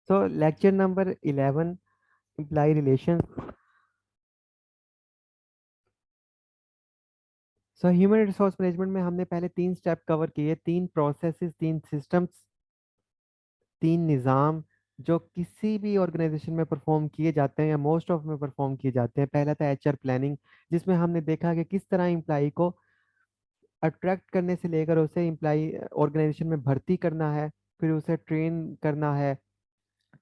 So lecture number 11, employee relations. So human resource management में हमने पहले 3 स्टेप कवर किए, 3 प्रोसेसेस, 3 सिस्टम्स, 3 निज़ाम जो किसी भी ऑर्गेनाइजेशन में परफॉर्म किए जाते हैं या मोस्ट ऑफ में परफॉर्म किए जाते हैं। पहला था एचआर प्लानिंग, जिसमें हमने देखा कि किस तरह एम्प्लाई को अट्रैक्ट करने से लेकर उसे एम्प्लाई ऑर्गेनाइजेशन में भर्ती करना है, फिर उसे ट्रेन करना है,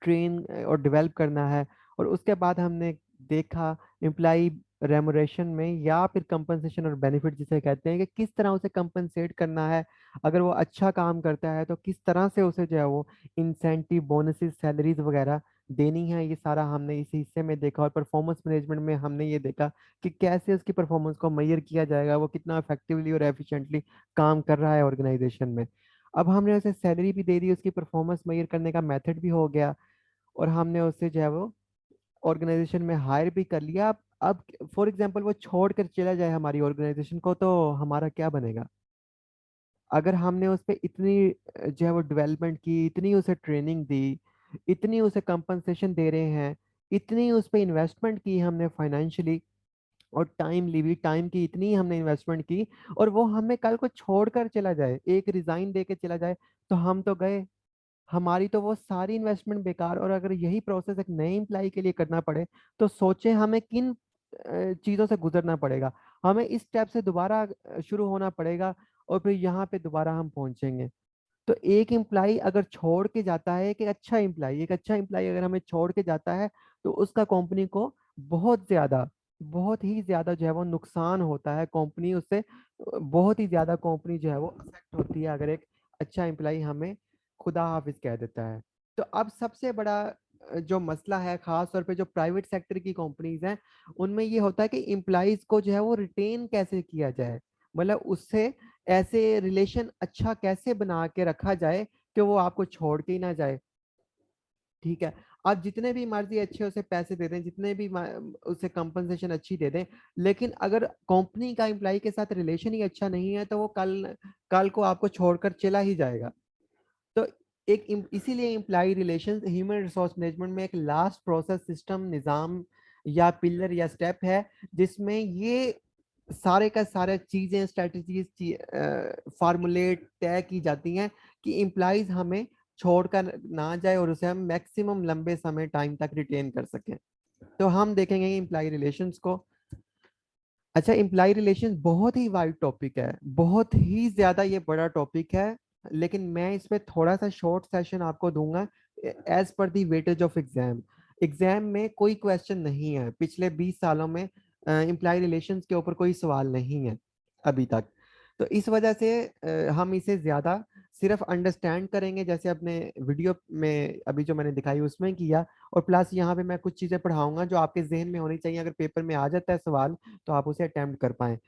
ट्रेन और डेवलप करना है। और उसके बाद हमने देखा एम्प्लाई रेमुरेशन में या फिर कंपनसेशन और बेनिफिट जिसे कहते हैं कि किस तरह उसे कंपनसेट करना है। अगर वो अच्छा काम करता है तो किस तरह से उसे जो है वो इंसेंटिव, बोनसेस, सैलरीज वगैरह देनी है। ये सारा हमने इस हिस्से में देखा। और परफॉर्मेंस मैनेजमेंट में हमने ये देखा कि कैसे उसकी परफॉर्मेंस को मेजर किया जाएगा, वो कितना इफेक्टिवली और एफिशिएंटली काम कर रहा है ऑर्गेनाइजेशन में। अब हमने उसे सैलरी भी दे दी, उसकी परफॉर्मेंस मेजर करने का मेथड भी हो गया, और हमने उससे जो है वो ऑर्गेनाइजेशन में हायर भी कर लिया। अब फॉर एग्जांपल वो छोड़ कर चला जाए हमारी ऑर्गेनाइजेशन को, तो हमारा क्या बनेगा? अगर हमने उस पर इतनी जो है वो डेवलपमेंट की, इतनी उसे ट्रेनिंग दी, इतनी उसे कंपनसेशन दे रहे हैं, इतनी उस पर इन्वेस्टमेंट की हमने फाइनेंशियली, और टाइम की इतनी हमने इन्वेस्टमेंट की, और वो हमें कल को छोड़कर चला जाए, एक रिजाइन दे के चला जाए, तो हम तो गए, हमारी तो वो सारी इन्वेस्टमेंट बेकार। और अगर यही प्रोसेस एक नए एम्प्लाई के लिए करना पड़े, तो सोचें हमें किन चीज़ों से गुजरना पड़ेगा। हमें इस स्टेप से दोबारा शुरू होना पड़ेगा, और फिर यहाँ पे दोबारा हम पहुंचेंगे। तो एक एम्प्लाई अगर छोड़ के जाता है, एक अच्छा एम्प्लाई अगर हमें छोड़ के जाता है, तो उसका कंपनी को बहुत ही ज्यादा जो है वो नुकसान होता है। कंपनी उससे बहुत ही ज्यादा कंपनी जो है वो अफेक्ट होती है, अगर एक अच्छा एम्प्लाई हमें खुदा हाफिज कह देता है। तो अब सबसे बड़ा जो मसला है, खास तौर पे जो प्राइवेट सेक्टर की कंपनीज हैं, उनमें ये होता है कि एम्प्लॉयज को जो है वो रिटेन कैसे किया जाए, मतलब उससे ऐसे रिलेशन अच्छा कैसे बना के रखा जाए कि वो आपको छोड़ के ही ना जाए। ठीक है, आप जितने भी मर्जी अच्छे उसे पैसे दे दें, जितने भी उसे कंपनसेशन अच्छी दे दें, लेकिन अगर कंपनी का एम्प्लॉय के साथ रिलेशन ही अच्छा नहीं है, तो वो कल कल को आपको छोड़कर चला ही जाएगा। तो इसीलिए employee relations human resource management में एक लास्ट प्रोसेस, सिस्टम, निज़ाम या पिलर या स्टेप है, जिसमें ये सारे का सारे चीजें, स्ट्रेटजीज फार्मूलेट तय की जाती हैं कि एम्प्लॉयज हमें छोड़कर ना जाए, और उसे हम मैक्सिमम लंबे समय टाइम तक रिटेन कर सकें। तो हम देखेंगे एम्प्लॉय रिलेशंस को। अच्छा, एम्प्लॉय रिलेशंस बहुत ही वाइड टॉपिक है, बहुत ही ज्यादा ये बड़ा टॉपिक है, लेकिन मैं इसमें थोड़ा सा शॉर्ट सेशन आपको दूंगा as per the weightage of exam. Exam में कोई क्वेश्चन नहीं है, पिछले 20 सालों में एम्प्लॉय रिलेशंस के ऊपर कोई सवाल नहीं है अभी तक। तो इस वजह से हम इसे ज्यादा सिर्फ अंडरस्टैंड करेंगे, जैसे अपने वीडियो में अभी जो मैंने दिखाई उसमें किया, और प्लस यहाँ पे मैं कुछ चीजें पढ़ाऊंगा जो आपके जहन में होनी चाहिए, अगर पेपर में आ जाता है सवाल तो आप उसे अटेम्प्ट कर पाए।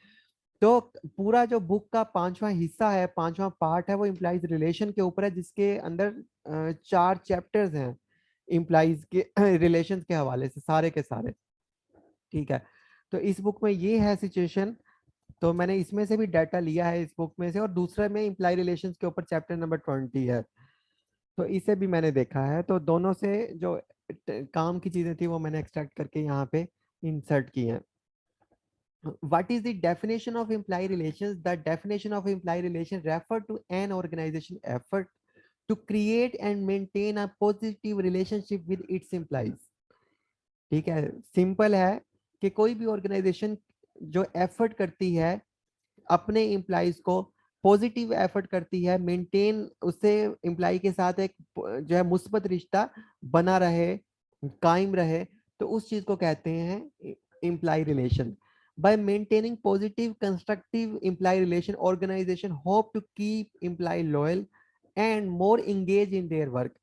तो पूरा जो बुक का 5वां हिस्सा है, 5वां पार्ट है, वो इम्प्लाइज रिलेशन के ऊपर है, जिसके अंदर 4 चैप्टर्स हैं इम्प्लाइज के रिलेशन के हवाले से, सारे के सारे। ठीक है, तो इस बुक में ये है सिचुएशन। तो मैंने इसमें से भी डाटा लिया है इस बुक में से, और दूसरे में इम्प्लाई रिलेशंस के ऊपर चैप्टर नंबर 20 है, तो इसे भी मैंने देखा है। तो दोनों से जो काम की चीजें थी वो मैंने एक्सट्रैक्ट करके यहाँ पे इंसर्ट की हैं। What is the definition of employee relations? The definition of employee relation refer to an organization effort to create and maintain a positive relationship with its employees. ठीक है, सिंपल है कि कोई भी ऑर्गेनाइजेशन जो एफर्ट करती है अपने एम्प्लॉयज को, पॉजिटिव एफर्ट करती है, मेंटेन उससे एम्प्लॉय के साथ एक जो है मुस्बत रिश्ता बना रहे, कायम रहे, तो उस चीज को कहते हैं employee relation. By maintaining positive constructive employee relation, organisation hope to keep employee loyal and more engage in their work.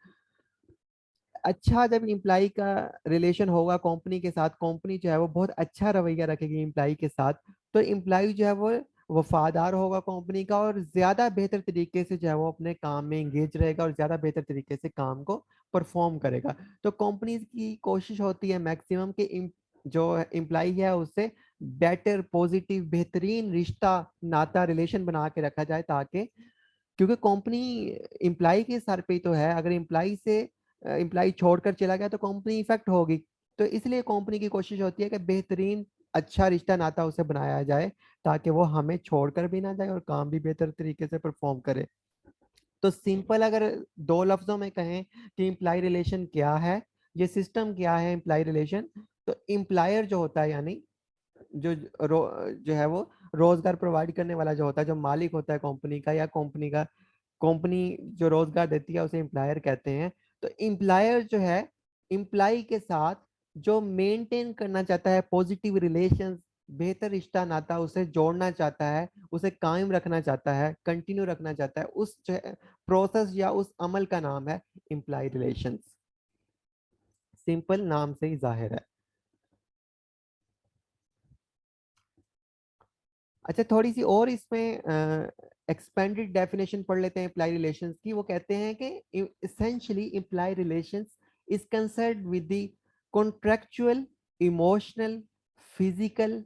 अच्छा जब इम्प्लाई का रिलेशन होगा कंपनी के साथ, कंपनी जो है वो बहुत अच्छा रवैया रखेगी इम्प्लाई के साथ, तो इम्प्लाई जो है वो वफादार होगा कंपनी का, और ज्यादा बेहतर तरीके से जो है वो अपने काम में एंगेज रहेगा, और ज्यादा बेहतर तरीके से काम को परफॉर्म करेगा। तो कंपनीज की कोशिश होती है मैक्सिमम कि जो इम्प्लाई है उससे बेटर, पॉजिटिव, बेहतरीन रिश्ता, नाता, रिलेशन बना के रखा जाए, ताकि क्योंकि कंपनी इम्प्लाई के सर पे ही तो है। अगर इम्प्लाई से एम्प्लॉय छोड़कर चला गया तो कंपनी इफेक्ट होगी। तो इसलिए कंपनी की कोशिश होती है कि बेहतरीन अच्छा रिश्ता नाता उसे बनाया जाए, ताकि वो हमें छोड़कर भी ना जाए और काम भी बेहतर तरीके से परफॉर्म करे। तो सिंपल अगर दो लफ्जों में कहें कि इम्प्लाई रिलेशन क्या है, ये सिस्टम क्या है इम्प्लाई रिलेशन, तो इम्प्लायर जो होता है, यानी जो जो है वो रोजगार प्रोवाइड करने वाला जो होता है, जो मालिक होता है कंपनी का, या कंपनी जो रोजगार देती है उसे एम्प्लॉयर कहते हैं। तो एम्प्लॉयर जो है एम्प्लॉय के साथ जो मेंटेन करना चाहता है पॉजिटिव रिलेशंस, बेहतर रिश्ता नाता उसे जोड़ना चाहता है, उसे कायम रखना चाहता है, कंटिन्यू रखना चाहता है, उस जो है प्रोसेस या उस अमल का नाम है एम्प्लॉय रिलेशंस। सिंपल नाम से ही जाहिर है। अच्छा, थोड़ी सी और इसमें एक्सपेंडेड डेफिनेशन पढ़ लेते हैं एम्प्लॉय रिलेशंस की। वो कहते हैं कि essentially employee relations is concerned with the contractual, emotional, physical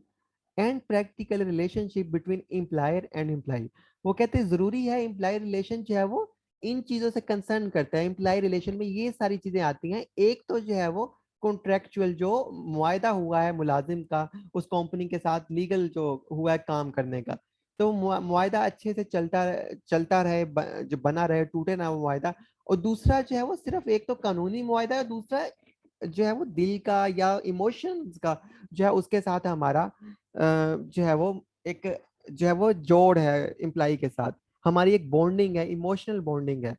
and practical relationship between employer and employee. वो कहते हैं जरूरी है एम्प्लॉय रिलेशन जो है वो इन चीजों से कंसर्न करता है। एम्प्लॉय रिलेशन में ये सारी चीजें आती हैं। एक तो जो है वो कॉन्ट्रेक्चुअल, जो मुआयदा हुआ है मुलाजिम का उस कंपनी के साथ, लीगल जो हुआ है काम करने का, तो मुआयदा अच्छे से चलता रहे, जो बना रहे, टूटे ना वो मुआयदा। और दूसरा जो है वो सिर्फ एक तो कानूनी मुआयदा है, और दूसरा जो है वो दिल का या इमोशंस का जो है उसके साथ हमारा जो है वो एक जो है वो जोड़ है एम्प्लाई के साथ, हमारी एक बॉन्डिंग है, इमोशनल बॉन्डिंग है।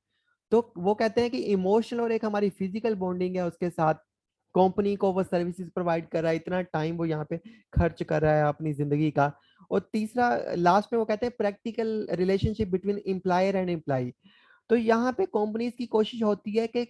तो वो कहते हैं कि इमोशनल और एक हमारी फिजिकल बॉन्डिंग है उसके साथ। कंपनी को वो सर्विसेज प्रोवाइड कर रहा है, इतना टाइम वो यहाँ पे खर्च कर रहा है अपनी जिंदगी का। और तीसरा लास्ट में वो कहते हैं practical relationship between employer and employee. तो यहाँ पे कंपनीज की कोशिश होती है कि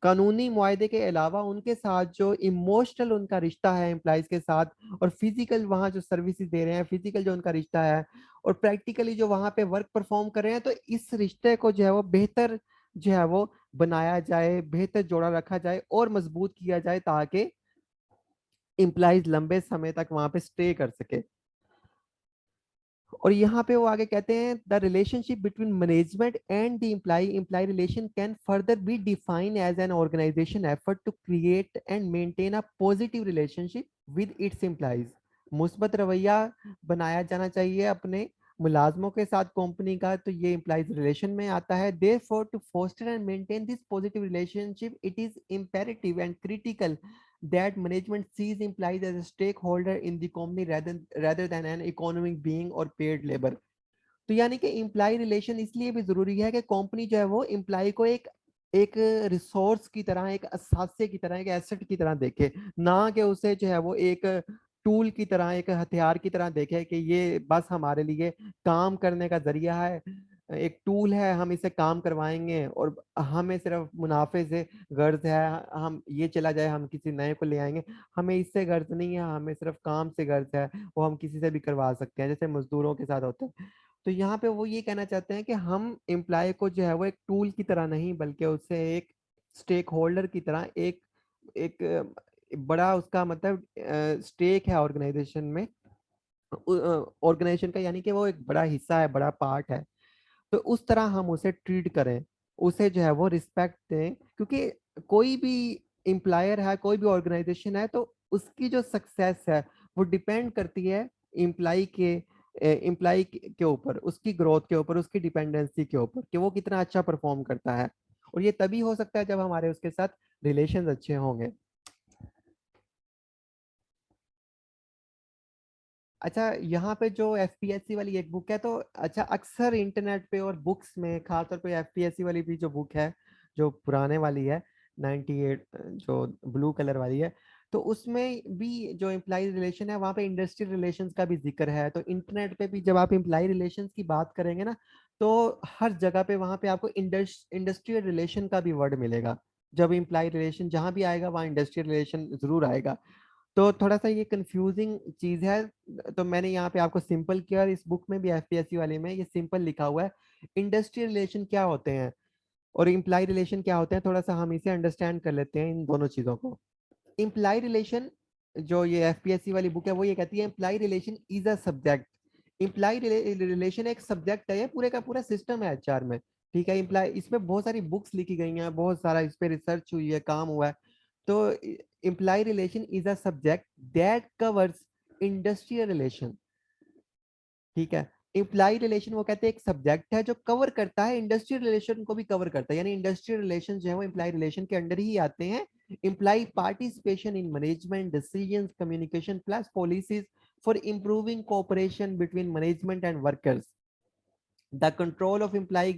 कानूनी मुआयदे के अलावा उनके साथ जो इमोशनल उनका रिश्ता है एम्प्लॉयज के साथ, और फिजिकल वहाँ जो सर्विसेज दे रहे हैं, फिजिकल जो उनका रिश्ता है, और प्रैक्टिकली जो वहाँ पे वर्क परफॉर्म कर रहे हैं, तो इस रिश्ते को जो है वो बेहतर जो है वो बनाया जाए, बेहतर जोड़ा रखा जाए और मजबूत किया जाए, ताकि एम्प्लॉयज लंबे समय तक वहाँ पे स्टे कर सके। और यहाँ पे वो आगे कहते हैं the relationship between management and the employee employee relation can further be defined as an organization effort to create and maintain a positive relationship with its employees. मुस्बत रवैया बनाया जाना चाहिए अपने मुलाजमों के साथ कंपनी का, तो ये एम्प्लॉयज रिलेशन में आता है। Therefore to foster and maintain this positive relationship it is imperative and critical that management sees employees as a stakeholder in the company rather than an economic being or paid labor। तो यानी कि employ relation इसलिए भी जरूरी है कि company जो है वो एम्प्लॉय को एक एक रिसोर्स की तरह, एक असासे की तरह, एक एसेट की तरह देखे, ना कि उसे जो है वो एक टूल की तरह, एक हथियार की तरह देखे कि ये बस हमारे लिए काम करने का जरिया है, एक टूल है, हम इसे काम करवाएंगे और हमें सिर्फ मुनाफे से गर्ज है, हम ये चला जाए हम किसी नए को ले आएंगे। हमें इससे गर्ज नहीं है, हमें सिर्फ काम से गर्ज है, वो हम किसी से भी करवा सकते हैं, जैसे मजदूरों के साथ होता है। तो यहाँ पे वो ये कहना चाहते हैं कि हम एम्प्लॉय को जो है वो एक टूल की तरह नहीं, बल्कि उससे एक स्टेक होल्डर की तरह, एक एक बड़ा उसका मतलब स्टेक है ऑर्गेनाइजेशन में, ऑर्गेनाइजेशन का, यानी कि वो एक बड़ा हिस्सा है, बड़ा पार्ट है। तो उस तरह हम उसे ट्रीट करें, उसे जो है वो रिस्पेक्ट दें, क्योंकि कोई भी एम्प्लॉयर है, कोई भी ऑर्गेनाइजेशन है, तो उसकी जो सक्सेस है वो डिपेंड करती है एम्प्लॉय के ऊपर, उसकी ग्रोथ के ऊपर, उसकी डिपेंडेंसी के ऊपर, कि वो कितना अच्छा परफॉर्म करता है। और ये तभी हो सकता है जब हमारे उसके साथ रिलेशन अच्छे होंगे। अच्छा, यहाँ पे जो एफपीएससी वाली एक बुक है, तो अच्छा अक्सर इंटरनेट पे और बुक्स में, खासतौर पे एफपीएससी वाली भी जो बुक है, जो पुराने वाली है 98, जो ब्लू कलर वाली है, तो उसमें भी जो एम्प्लाई रिलेशन है वहाँ पे इंडस्ट्रियल रिलेशंस का भी जिक्र है। तो इंटरनेट पे भी जब आप एम्प्लाई रिलेशंस की बात करेंगे ना, तो हर जगह पे वहाँ पे आपको इंडस्ट्रियल रिलेशन का भी वर्ड मिलेगा। जब एम्प्लाई रिलेशन जहाँ भी आएगा वहाँ इंडस्ट्रियल रिलेशन जरूर आएगा। तो थोड़ा सा ये कंफ्यूजिंग चीज है, तो मैंने यहाँ पे आपको सिंपल किया, और इस बुक में भी एफपीएससी वाले में ये सिंपल लिखा हुआ है। इंडस्ट्रियल रिलेशन क्या होते हैं और इम्प्लाई रिलेशन क्या होते हैं, थोड़ा सा हम इसे अंडरस्टैंड कर लेते हैं इन दोनों चीजों को। इम्प्लाई रिलेशन, जो ये एफपीएससी वाली बुक है वो ये कहती है imply relation is a subject. Imply relation एक सब्जेक्ट है, ये पूरे का पूरा सिस्टम है एचआर में। ठीक है। इम्प्लाई इसमें बहुत सारी बुक्स लिखी गई हैं, बहुत सारा इस पे रिसर्च हुई है, काम हुआ है। तो imply relation is a subject that covers industrial relation. ठीक है। इम्प्लाई रिलेशन वो कहते हैं एक सब्जेक्ट है जो कवर करता है इंडस्ट्रियल रिलेशन को भी कवर करता है, यानी इंडस्ट्रियल रिलेशन जो है वो इम्प्लाई रिलेशन के अंडर ही आते हैं। Employee participation in management decisions communication plus policies for improving cooperation between management and workers, the control of employee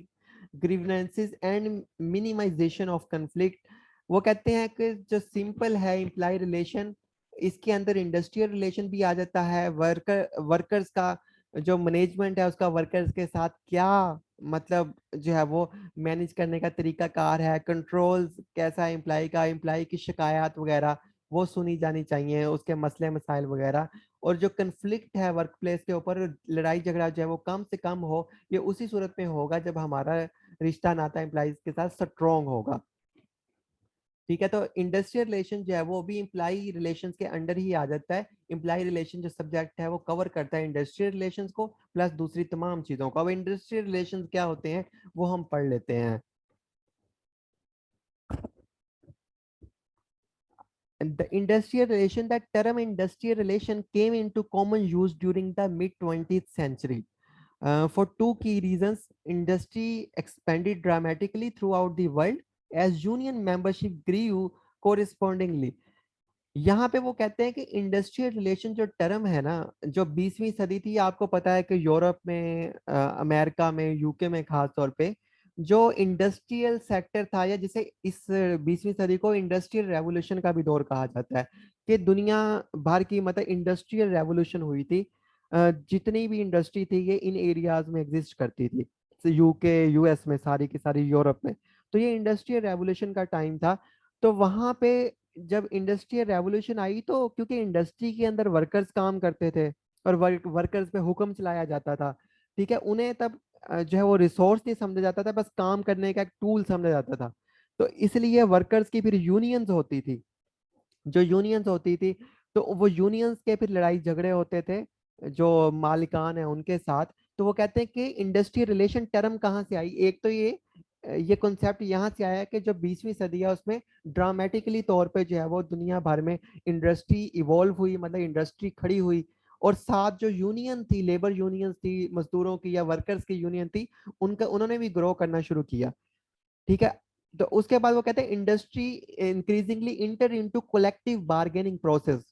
grievances and minimisation of conflict. वो कहते हैं कि जो सिंपल है इम्प्लाई रिलेशन, इसके अंदर इंडस्ट्रियल रिलेशन भी आ जाता है, वर्कर्स का जो मैनेजमेंट है उसका वर्कर्स के साथ क्या मतलब जो है वो मैनेज करने का तरीका कार है, कंट्रोल्स कैसा है इम्प्लाई का, इम्प्लाई की शिकायत वगैरह वो सुनी जानी चाहिए, उसके मसले मसाइल वगैरह। और जो कन्फ्लिक्ट है वर्क प्लेस के ऊपर, लड़ाई झगड़ा जो है वो कम से कम हो, ये उसी सूरत में होगा जब हमारा रिश्ता नाता एम्प्लॉइज के साथ स्ट्रॉन्ग होगा। ठीक है। तो इंडस्ट्रियल रिलेशन जो है वो भी इम्प्लाई रिलेशन के अंडर ही आ जाता है। इम्प्लाई रिलेशन जो सब्जेक्ट है वो कवर करता है इंडस्ट्रियल रिलेशन को प्लस दूसरी तमाम चीजों को। अब इंडस्ट्रियल रिलेशन क्या होते हैं वो हम पढ़ लेते हैं। And the industrial relation, that term industrial relation came into common use during the mid 20th century. For two key reasons, industry expanded dramatically throughout the world as union membership grew correspondingly. यहाँ पे वो कहते हैं कि industrial relation जो term है ना, जो 20वीं सदी थी, आपको पता है कि यूरोप में, अमेरिका में, यूके में खास तौर पे जो इंडस्ट्रियल सेक्टर था, या जिसे इस 20वीं सदी को इंडस्ट्रियल रेवोल्यूशन का भी दौर कहा जाता है, कि दुनिया भर की मतलब इंडस्ट्रियल रेवोल्यूशन हुई थी। जितनी भी इंडस्ट्री थी ये इन एरियाज में एग्जिस्ट करती थी, यूके यूएस में, सारी की सारी यूरोप में। तो ये इंडस्ट्रियल रेवोल्यूशन का टाइम था। तो वहां पे जब इंडस्ट्रियल रेवोल्यूशन आई, तो क्योंकि इंडस्ट्री के अंदर वर्कर्स काम करते थे और वर्कर्स पे हुक्म चलाया जाता था, ठीक है, उन्हें तब जो है वो रिसोर्स नहीं समझा जाता था, बस काम करने का एक टूल समझा जाता था। तो इसलिए वर्कर्स की फिर यूनियंस होती थी, जो यूनियंस होती थी, तो वो यूनियंस के फिर लड़ाई झगड़े होते थे जो मालिकान है उनके साथ। तो वो कहते हैं कि इंडस्ट्रियल रिलेशन टर्म कहाँ से आई, एक तो ये कॉन्सेप्ट यहाँ से आया कि जो 20वीं सदी है उसमें ड्रामेटिकली तौर पे जो है वो दुनिया भर में इंडस्ट्री इवॉल्व हुई, मतलब इंडस्ट्री खड़ी हुई। और साथ जो यूनियन थी, लेबर यूनियन थी, मजदूरों की या वर्कर्स की यूनियन थी, उनका उन्होंने भी ग्रो करना शुरू किया। ठीक है। तो उसके बाद वो कहते हैं industry increasingly inter into collective bargaining process.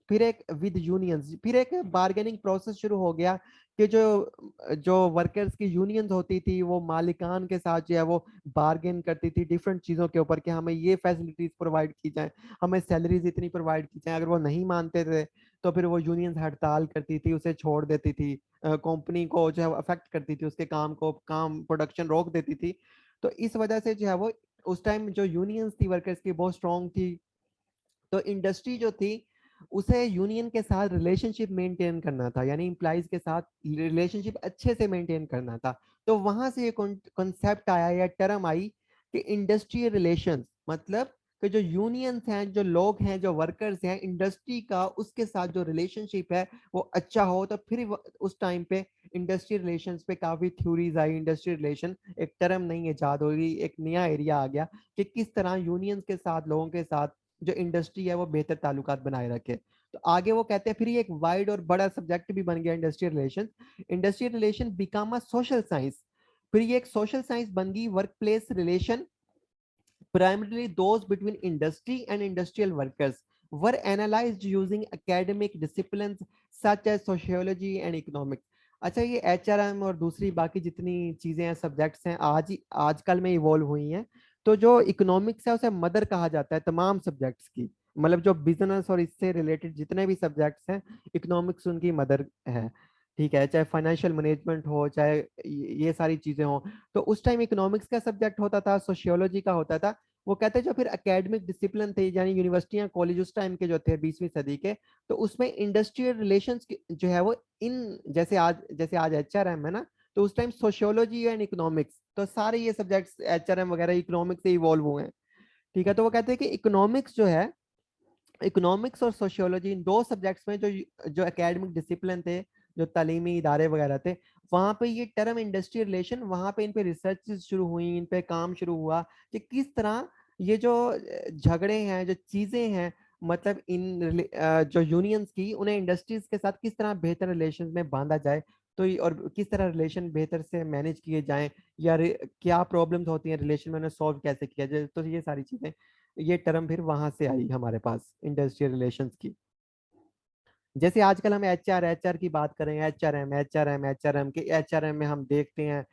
फिर एक विद यूनियंस फिर एक बार्गेनिंग प्रोसेस शुरू हो गया कि जो जो वर्कर्स की यूनियंस होती थी वो मालिकान के साथ जो है वो बार्गेन करती थी डिफरेंट चीजों के ऊपर, कि हमें ये फैसिलिटीज प्रोवाइड की जाए, हमें सैलरीज इतनी प्रोवाइड की जाए। अगर वो नहीं मानते थे तो फिर वो यूनियंस हड़ताल करती थी, उसे छोड़ देती थी, कंपनी को जो है अफेक्ट करती थी, उसके काम को, काम प्रोडक्शन रोक देती थी। तो इस वजह से जो है वो उस टाइम जो यूनियंस थी वर्कर्स की बहुत स्ट्रांग थी। तो इंडस्ट्री जो थी उसे यूनियन के साथ रिलेशनशिप मेंटेन करना था, यानी एम्प्लॉइज के साथ रिलेशनशिप अच्छे से मेंटेन करना था। तो वहां से ये कॉन्सेप्ट आया या टर्म आई कि इंडस्ट्रियल रिलेशंस, मतलब कि जो यूनियंस हैं, जो लोग हैं, जो वर्कर्स हैं, इंडस्ट्री का उसके साथ जो रिलेशनशिप है वो अच्छा हो। तो फिर उस टाइम पे इंडस्ट्रियल रिलेशंस पे काफी थ्योरीज आई। इंडस्ट्रियल रिलेशन एक टर्म नहीं इजाद हो गई, एक नया एरिया आ गया कि किस तरह यूनियंस के साथ, लोगों के साथ जो इंडस्ट्री है वो बेहतर ताल्लुकात बनाए रखे। तो आगे वो कहते हैं फिर ये एक वाइड और बड़ा सब्जेक्ट भी बन गया industrial relation. Industrial relation become a social science. फिर ये एक सोशल साइंस बन गई। Work place relation primarily those between industry and industrial workers were analyzed using academic disciplines such as sociology and economics। अच्छा, ये एचआरएम और दूसरी बाकी जितनी चीजें हैं, सब्जेक्ट्स हैं, आजकल में इवॉल्व हुई हैं। तो जो इकोनॉमिक्स है उसे मदर कहा जाता है तमाम सब्जेक्ट्स की, मतलब जो बिजनेस और इससे रिलेटेड जितने भी सब्जेक्ट्स हैं, इकोनॉमिक्स उनकी मदर है। ठीक है, चाहे फाइनेंशियल मैनेजमेंट हो, चाहे ये सारी चीजें हो। तो उस टाइम इकोनॉमिक्स का सब्जेक्ट होता था, सोशियोलॉजी का होता था। वो कहते हैं जो फिर एकेडमिक डिसिप्लिन थे, यानी यूनिवर्सिटियां कॉलेज उस टाइम के जो थे 20वीं सदी के, तो उसमें इंडस्ट्रियल रिलेशंस जो है वो इन जैसे आज एचआरएम है ना, तो उस टाइम सोशियोलॉजी एंड इकोनॉमिक्स, तो सारे ये सब्जेक्ट्स एचआरएम वगैरह इकोनॉमिक्स से इवॉल्व हुए हैं। ठीक है। तो वो कहते हैं कि इकोनॉमिक्स जो है, इकोनॉमिक्स और सोशियोलॉजी, इन दो सब्जेक्ट्स में जो जो एकेडमिक डिसिप्लिन थे, जो तालीमी इदारे वगैरह थे, वहां पे ये टर्म इंडस्ट्री रिलेशन, वहां पे इन पे रिसर्च शुरू हुई, इन पे काम शुरू हुआ कि किस तरह ये जो झगड़े हैं, जो चीजें हैं, मतलब जो यूनियंस की, उन्हें इंडस्ट्रीज के साथ किस तरह बेहतर रिलेशन में बांधा जाए, तो और किस तरह रिलेशन बेहतर से मैनेज किए जाएं, या क्या प्रॉब्लम्स होती हैं रिलेशन में, उन्हें सॉल्व कैसे किया जाए। तो ये सारी चीजें, ये टर्म फिर वहां से आई हमारे पास इंडस्ट्रियल रिलेशंस की। जैसे आजकल हम एचआर की बात करें, एचआरएम के, एचआरएम में हम देखते हैं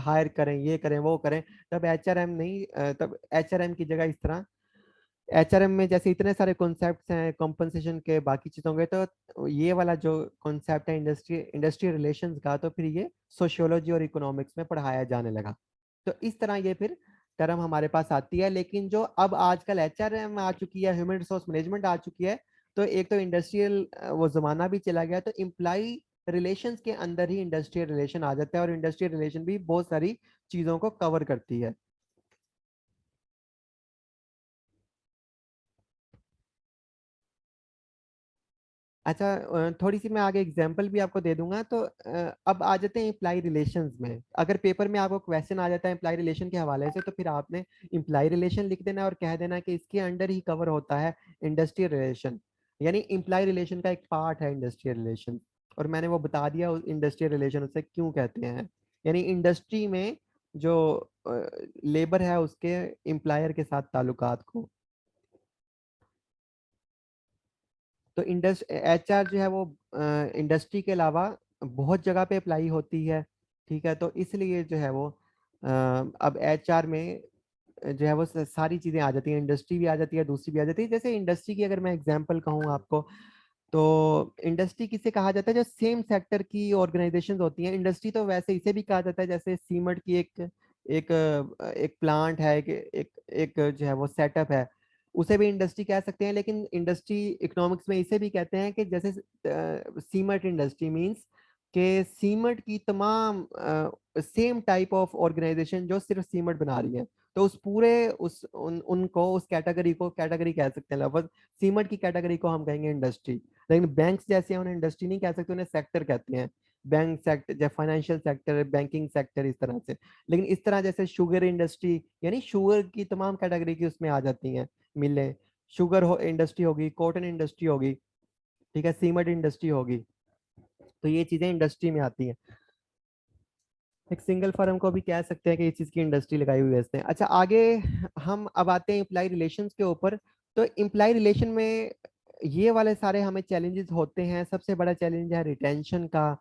हायर करें, ये करें, वो करें। तब एचआरएम नहीं, तब एचआरएम की जगह इस तरह एचआरएम में जैसे इतने सारे कॉन्सेप्ट्स हैं कंपनसेशन के, बाकी चीजों के, तो ये वाला जो कॉन्सेप्ट है इंडस्ट्री रिलेशंस का, तो फिर ये सोशियोलॉजी और इकोनॉमिक्स में पढ़ाया जाने लगा। तो इस तरह ये फिर टर्म हमारे पास आती है। लेकिन जो अब आजकल एचआरएम आ चुकी है, ह्यूमन रिसोर्स मैनेजमेंट आ चुकी है, तो एक तो इंडस्ट्रियल वो जमाना भी चला गया, तो इम्प्लाई रिलेशंस के अंदर ही इंडस्ट्रियल रिलेशन आ जाता है, और इंडस्ट्रियल रिलेशन भी बहुत सारी चीजों को कवर करती है। अच्छा, थोड़ी सी मैं आगे एग्जांपल भी आपको दे दूंगा। तो अब आ जाते हैं इम्प्लाई रिलेशंस में। अगर पेपर में आपको क्वेश्चन आ जाता है इम्प्लाई रिलेशन के हवाले से, तो फिर आपने इम्प्लाई रिलेशन लिख देना और कह देना कि इसके अंडर ही कवर होता है इंडस्ट्रियल रिलेशन, यानी इम्प्लाई रिलेशन का एक पार्ट है इंडस्ट्रियल रिलेशन। और मैंने वो बता दिया इंडस्ट्रियल रिलेशन उसे क्यों कहते हैं, यानी इंडस्ट्री में जो लेबर है उसके एम्प्लॉयर के साथ ताल्लुकात को। तो एचआर जो है वो इंडस्ट्री के अलावा बहुत जगह पे अप्लाई होती है। ठीक है, तो इसलिए जो है वो अब एचआर में जो है वो सारी चीजें आ जाती हैं, इंडस्ट्री भी आ जाती है, दूसरी भी आ जाती है। जैसे इंडस्ट्री की अगर मैं एग्जांपल कहूँ आपको, तो इंडस्ट्री किसे कहा जाता है, जो सेम सेक्टर की ऑर्गेनाइजेशन होती हैं। इंडस्ट्री तो वैसे इसे भी कहा जाता है, जैसे सीमेंट की एक एक प्लांट है, एक जो है वो सेटअप है, उसे भी इंडस्ट्री कह सकते हैं। लेकिन इंडस्ट्री इकोनॉमिक्स में इसे भी कहते हैं कि जैसे सीमेंट इंडस्ट्री मींस के सीमेंट की तमाम सेम टाइप ऑफ ऑर्गेनाइजेशन जो सिर्फ सीमेंट बना रही है, तो उस पूरे उनको उस कैटेगरी कह सकते हैं लगभग। सीमेंट की कैटेगरी को हम कहेंगे इंडस्ट्री। लेकिन बैंक्स जैसे हैं उन्हें इंडस्ट्री नहीं कह सकते, उन्हें सेक्टर कहते हैं। बैंक सेक्टर, जैसे फाइनेंशियल सेक्टर, बैंकिंग सेक्टर, इस तरह से। लेकिन इस तरह जैसे शुगर इंडस्ट्री, यानी शुगर की तमाम कैटेगरी की उसमें आ जाती हैं मिलें। शुगर हो इंडस्ट्री होगी, कॉटन इंडस्ट्री होगी, ठीक है, सीमेंट इंडस्ट्री होगी। तो ये चीजें इंडस्ट्री में आती हैं। एक सिंगल फर्म को भी कह सकते हैं कि इस चीज की इंडस्ट्री लगाई हुई है इसने। अच्छा, आगे हम अब आते हैं इम्प्लाई रिलेशंस के ऊपर। तो इम्प्लाई रिलेशन में ये वाले सारे हमें चैलेंजेस होते हैं। सबसे बड़ा चैलेंज है रिटेंशन का।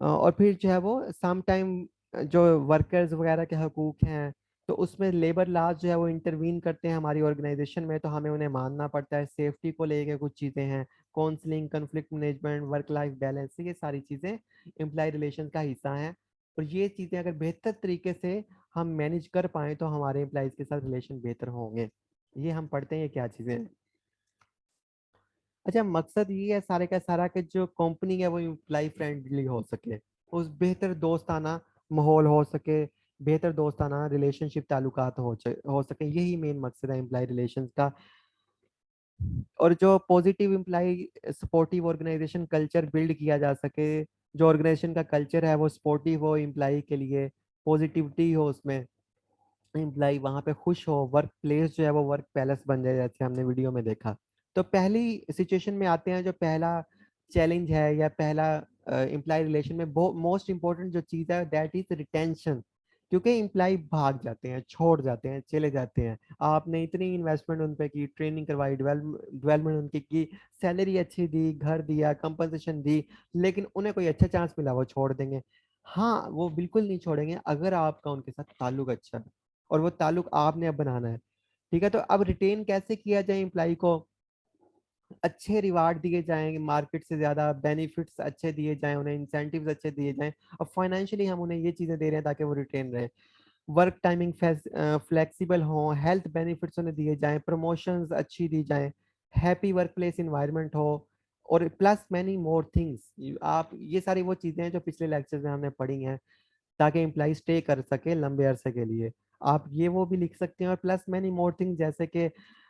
और फिर जो है वो सम टाइम जो वर्कर्स वगैरह के हकूक हैं, तो उसमें लेबर लॉज जो है वो इंटरवीन करते हैं हमारी ऑर्गेनाइजेशन में, तो हमें उन्हें मानना पड़ता है। सेफ्टी को लेके कुछ चीज़ें हैं, counselling, conflict management, work life balance, ये सारी चीज़ें एम्प्लॉय रिलेशन का हिस्सा हैं। और ये चीज़ें अगर बेहतर तरीके से हम मैनेज कर पाएँ तो हमारे एम्प्लॉयज़ के साथ रिलेशन बेहतर होंगे। ये हम पढ़ते हैं, ये क्या चीज़ें हैं। अच्छा, मकसद ये है सारे का सारा कि जो कंपनी है वो एम्प्लॉय फ्रेंडली हो सके, उस बेहतर दोस्ताना माहौल हो सके, बेहतर दोस्ताना रिलेशनशिप ताल्लुकात हो सके। यही मेन मकसद है एम्प्लॉय रिलेशंस का। और जो positive employee supportive organisation culture build किया जा सके, जो ऑर्गेनाइजेशन का कल्चर है वो सपोर्टिव हो एम्प्लॉय के लिए, पॉजिटिविटी हो उसमें, एम्प्लॉय वहाँ पे खुश हो, वर्क प्लेस जो है वो वर्क पैलेस बन जाए, जैसे हमने वीडियो में देखा। तो पहली सिचुएशन में आते हैं, जो पहला चैलेंज है या पहला एम्प्लॉय रिलेशन में मोस्ट इंपॉर्टेंट जो चीज़ है दैट इज रिटेंशन। क्योंकि एम्प्लॉय भाग जाते हैं, छोड़ जाते हैं, चले जाते हैं। आपने इतनी इन्वेस्टमेंट उन पे की, ट्रेनिंग करवाई, डेवलपमेंट उनकी की, सैलरी अच्छी दी, घर दिया, कंपनसेशन दी, लेकिन उन्हें कोई अच्छा चांस मिला वो छोड़ देंगे। हाँ, वो बिल्कुल नहीं छोड़ेंगे अगर आपका उनके साथ ताल्लुक अच्छा है, और वो ताल्लुक आपने अब बनाना है। ठीक है, तो अब रिटेन कैसे किया जाए एम्प्लॉय को? अच्छे रिवार्ड दिए जाएंगे, मार्केट से ज्यादा बेनिफिट्स अच्छे दिए जाएं, उन्हें इंसेंटिव्स अच्छे दिए जाएं, और फाइनेंशियली हम उन्हें ये चीजें दे रहे हैं ताकि वो रिटेन रहे। वर्क टाइमिंग फ्लेक्सिबल हो, हेल्थ बेनिफिट्स उन्हें दिए जाएं, प्रमोशंस अच्छी दी जाएं, हैप्पी वर्क प्लेस इन्वायरमेंट हो, और प्लस मैनी मोर थिंग्स। आप ये सारी वो चीजें हैं जो पिछले लेक्चर्स में हमने पढ़ी हैं, ताकि एम्प्लॉय स्टे कर सके लंबे अरसे के लिए। आप ये वो भी लिख सकते हैं, और प्लस मैनी मोर थिंग, जैसे कि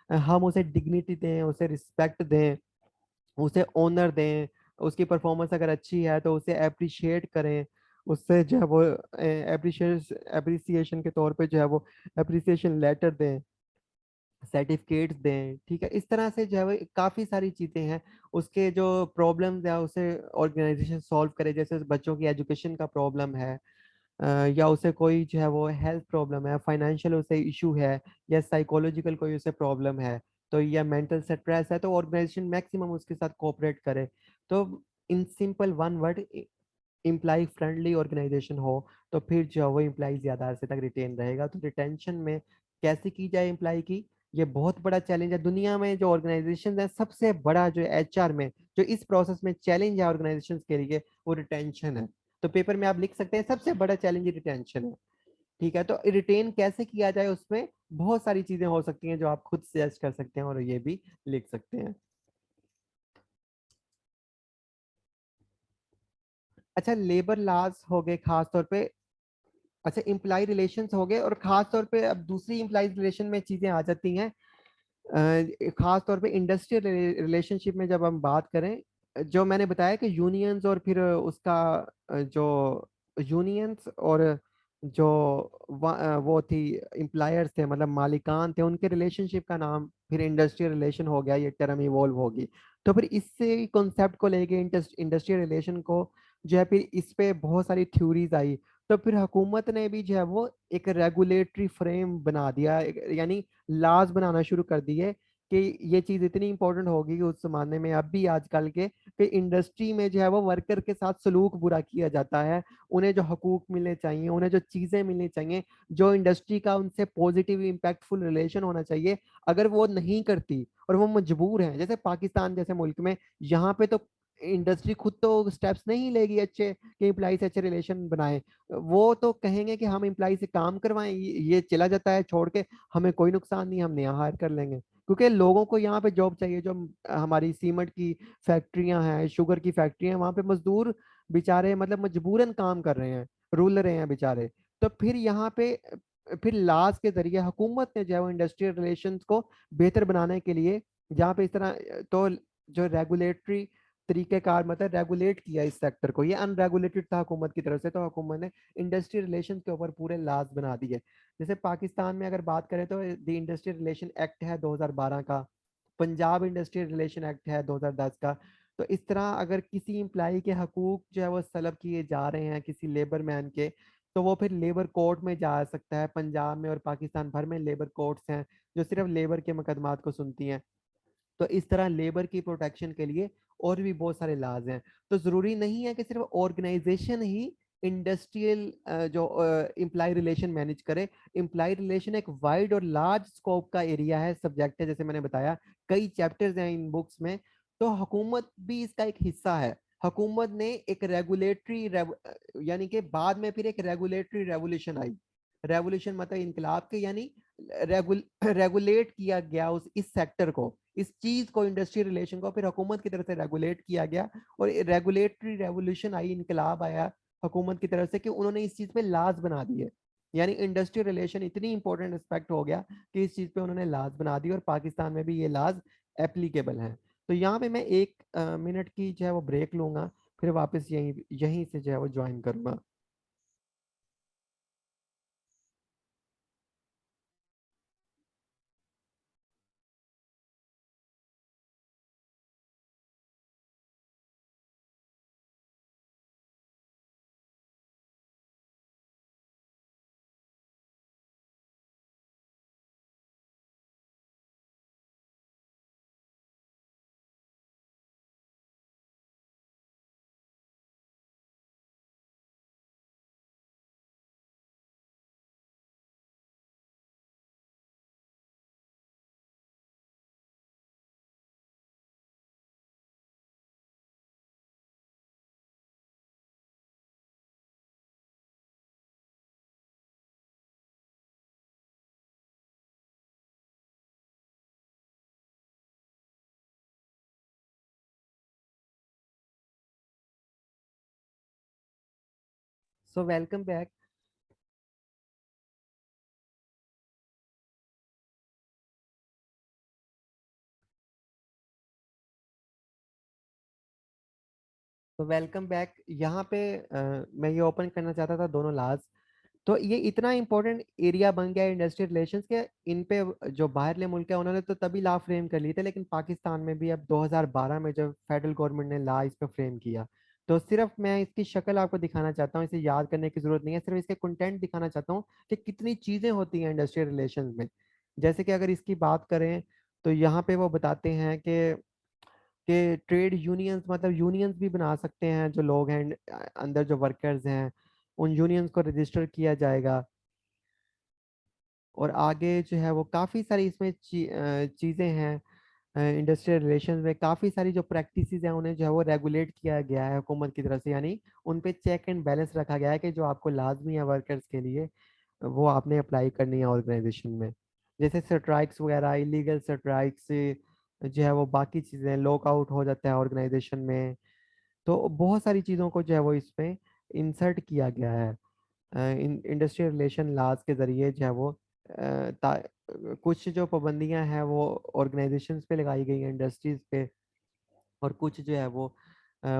हम उसे डिग्निटी दें, उसे रिस्पेक्ट दें, उसे ऑनर दें, उसकी परफॉर्मेंस अगर अच्छी है तो उसे अप्रिशिएट करें, उससे जो है वो एप्रिसिएशन के तौर पे जो है वो एप्रिसिएशन लेटर दें, सर्टिफिकेट्स दें। ठीक है, इस तरह से जो है वो काफ़ी सारी चीज़ें हैं। उसके जो प्रॉब्लम्स है उसे ऑर्गेनाइजेशन सॉल्व करे, जैसे बच्चों की एजुकेशन का प्रॉब्लम है, या उसे कोई जो है वो हेल्थ प्रॉब्लम है, फाइनेंशियल उसे इशू है, या साइकोलॉजिकल कोई उसे प्रॉब्लम है, तो या मेंटल स्ट्रेस है, तो ऑर्गेनाइजेशन मैक्सिमम उसके साथ कोऑपरेट करे। तो in simple one word, employee friendly organisation हो, तो फिर जो है वो इम्प्लाई ज़्यादा अरसे तक रिटेन रहेगा। तो रिटेंशन में कैसे की जाए इम्प्लाई की, ये बहुत बड़ा चैलेंज है। दुनिया में जो ऑर्गेनाइजेशन है, सबसे बड़ा जो एचआर में जो इस प्रोसेस में चैलेंज है ऑर्गेनाइजेशन के लिए, वो रिटेंशन है। तो पेपर में आप लिख सकते हैं सबसे बड़ा चैलेंज रिटेंशन है। ठीक है, तो रिटेन कैसे किया जाए, उसमें बहुत सारी चीजें हो सकती हैं जो आप खुद सजेस्ट कर सकते हैं और ये भी लिख सकते हैं। अच्छा, लेबर लॉज हो गए खास तौर पे। अच्छा, इम्प्लाई रिलेशंस हो गए, और खास तौर पे अब दूसरी इम्प्लाई रिलेशन में चीजें आ जाती हैं। खास तौर पे इंडस्ट्रियल रिलेशनशिप में जब हम बात करें, जो मैंने बताया कि यूनियंस और फिर उसका जो यूनियंस और जो वो थी एम्प्लायर्स थे, मतलब मालिकान थे, उनके रिलेशनशिप का नाम फिर इंडस्ट्रियल रिलेशन हो गया, ये टर्म इवॉल्व होगी। तो फिर इससे कॉन्सेप्ट को लेके इंडस्ट्रियल रिलेशन को जो है, फिर इस पे बहुत सारी थ्योरीज आई। तो फिर हुकूमत ने भी जो है वो एक रेगुलेटरी फ्रेम बना दिया, यानी लॉज बनाना शुरू कर दिए कि ये चीज इतनी इंपॉर्टेंट होगी कि उस जमाने में, अब भी आजकल के, कि इंडस्ट्री में जो है वो वर्कर के साथ सलूक बुरा किया जाता है। उन्हें जो हकूक मिलने चाहिए, उन्हें जो चीजें मिलनी चाहिए, जो इंडस्ट्री का उनसे पॉजिटिव इम्पैक्टफुल रिलेशन होना चाहिए, अगर वो नहीं करती और वो मजबूर है, जैसे पाकिस्तान जैसे मुल्क में, यहाँ पे तो इंडस्ट्री खुद तो स्टेप्स नहीं लेगी अच्छे कि एम्प्लाई से अच्छे रिलेशन बनाए। वो तो कहेंगे कि हम एम्प्लाई से काम करवाएं, ये चला जाता है छोड़ के, हमें कोई नुकसान नहीं, हम नया हायर कर लेंगे। क्योंकि लोगों को यहाँ पे जॉब चाहिए। जो हमारी सीमेंट की फैक्ट्रियां हैं, शुगर की फैक्ट्रियां हैं, वहाँ पे मजदूर बेचारे मतलब मजबूरन काम कर रहे हैं, रूल रहे हैं बेचारे। तो फिर यहाँ पे फिर लाज के जरिए हुकूमत ने जो है वो इंडस्ट्रियल रिलेशंस को बेहतर बनाने के लिए, जहाँ पे इस तरह, तो जो रेगुलेटरी तरीकेकार, मतलब रेगुलेट किया इस सेक्टर को, ये अनरेगुलेटेड था हुकूमत की तरफ से, तो हुकूमत ने इंडस्ट्रियल रिलेशन के ऊपर पूरे लाज बना दिए। जैसे पाकिस्तान में अगर बात करें तो द इंडस्ट्रियल रिलेशन एक्ट है 2012 का, पंजाब इंडस्ट्रियल रिलेशन एक्ट है 2010 का। तो इस तरह अगर किसी इम्प्लाई के हकूक जो है वो तलब किए जा रहे हैं किसी लेबर मैन के, तो वो फिर लेबर कोर्ट में जा सकता है। पंजाब में और पाकिस्तान भर में लेबर कोर्ट्स हैं जो सिर्फ लेबर के मुकदमात को सुनती हैं। तो इस तरह लेबर की प्रोटेक्शन के लिए और भी बहुत सारे लाज हैं। तो जरूरी नहीं है कि सिर्फ ऑर्गेनाइजेशन ही इंडस्ट्रियल जो इम्प्लाई रिलेशन मैनेज करे। इम्प्लाई रिलेशन एक वाइड और लार्ज स्कोप का एरिया है, सब्जेक्ट है, जैसे मैंने बताया, कई चैप्टर्स हैं इन बुक्स में। तो हुकूमत भी इसका एक हिस्सा है। हुकूमत ने एक रेगुलेटरी, यानी कि बाद में फिर एक रेगुलेटरी रेवोल्यूशन आई। रेवोल्यूशन मतलब इनकलाब के, यानी रेगुलेट किया गया उस इस सेक्टर को, इस चीज को, इंडस्ट्रियल रिलेशन को फिर हुकूमत की तरफ से रेगुलेट किया गया। और रेगुलेटरी रेवोल्यूशन आई, इनकलाब आया हुकूमत की तरफ से, कि उन्होंने इस चीज पे लाज बना दिए। यानी इंडस्ट्रियल रिलेशन इतनी इंपॉर्टेंट एस्पेक्ट हो गया कि इस चीज पे उन्होंने लाज बना दी, और पाकिस्तान में भी ये लाज एप्लीकेबल है। तो यहाँ पे मैं एक मिनट की जो है वो ब्रेक लूंगा, फिर वापस यहीं यहीं से जो है वो ज्वाइन करूंगा। So welcome back. तो वेलकम बैक। यहाँ पे मैं ये ओपन करना चाहता था दोनों लाज। तो ये इतना इंपॉर्टेंट एरिया बन गया है इंडस्ट्रियल रिलेशंस के, इन पे जो बाहरले मुल्क है उन्होंने तो तभी लॉ फ्रेम कर लिए थे, लेकिन पाकिस्तान में भी अब 2012 में जब फेडरल गवर्नमेंट ने लॉ इस पे फ्रेम किया, तो सिर्फ मैं इसकी शक्ल आपको दिखाना चाहता हूँ, इसे याद करने की जरूरत नहीं है, सिर्फ इसके कंटेंट दिखाना चाहता हूँ कि कितनी चीजें होती हैं इंडस्ट्रियल रिलेशंस में। जैसे कि अगर इसकी बात करें तो यहाँ पे वो बताते हैं कि ट्रेड यूनियंस, मतलब यूनियंस भी बना सकते हैं जो लोग हैं अंदर, जो वर्कर्स हैं, उन यूनियंस को रजिस्टर किया जाएगा। और आगे जो है वो काफ़ी सारी इसमें चीज़ें हैं। इंडस्ट्रियल रिलेशंस में काफ़ी सारी जो प्रैक्टिसेस हैं उन्हें जो है वो रेगुलेट किया गया है हुकूमत की तरफ से, यानी उन पे चेक एंड बैलेंस रखा गया है कि जो आपको लाजमी है वर्कर्स के लिए वो आपने अप्लाई करनी है ऑर्गेनाइजेशन में। जैसे स्ट्राइक्स वगैरह, इलीगल स्ट्राइक्स जो है वो, बाकी चीज़ें, लॉकआउट हो जाता है ऑर्गेनाइजेशन में। तो बहुत सारी चीज़ों को जो है वो इसमें इंसर्ट किया गया है इंडस्ट्रियल रिलेशन लॉज के ज़रिए जो है वो। कुछ जो पाबंदियां हैं वो ऑर्गेनाइजेशंस पे लगाई गई हैं, इंडस्ट्रीज पे, और कुछ जो है वो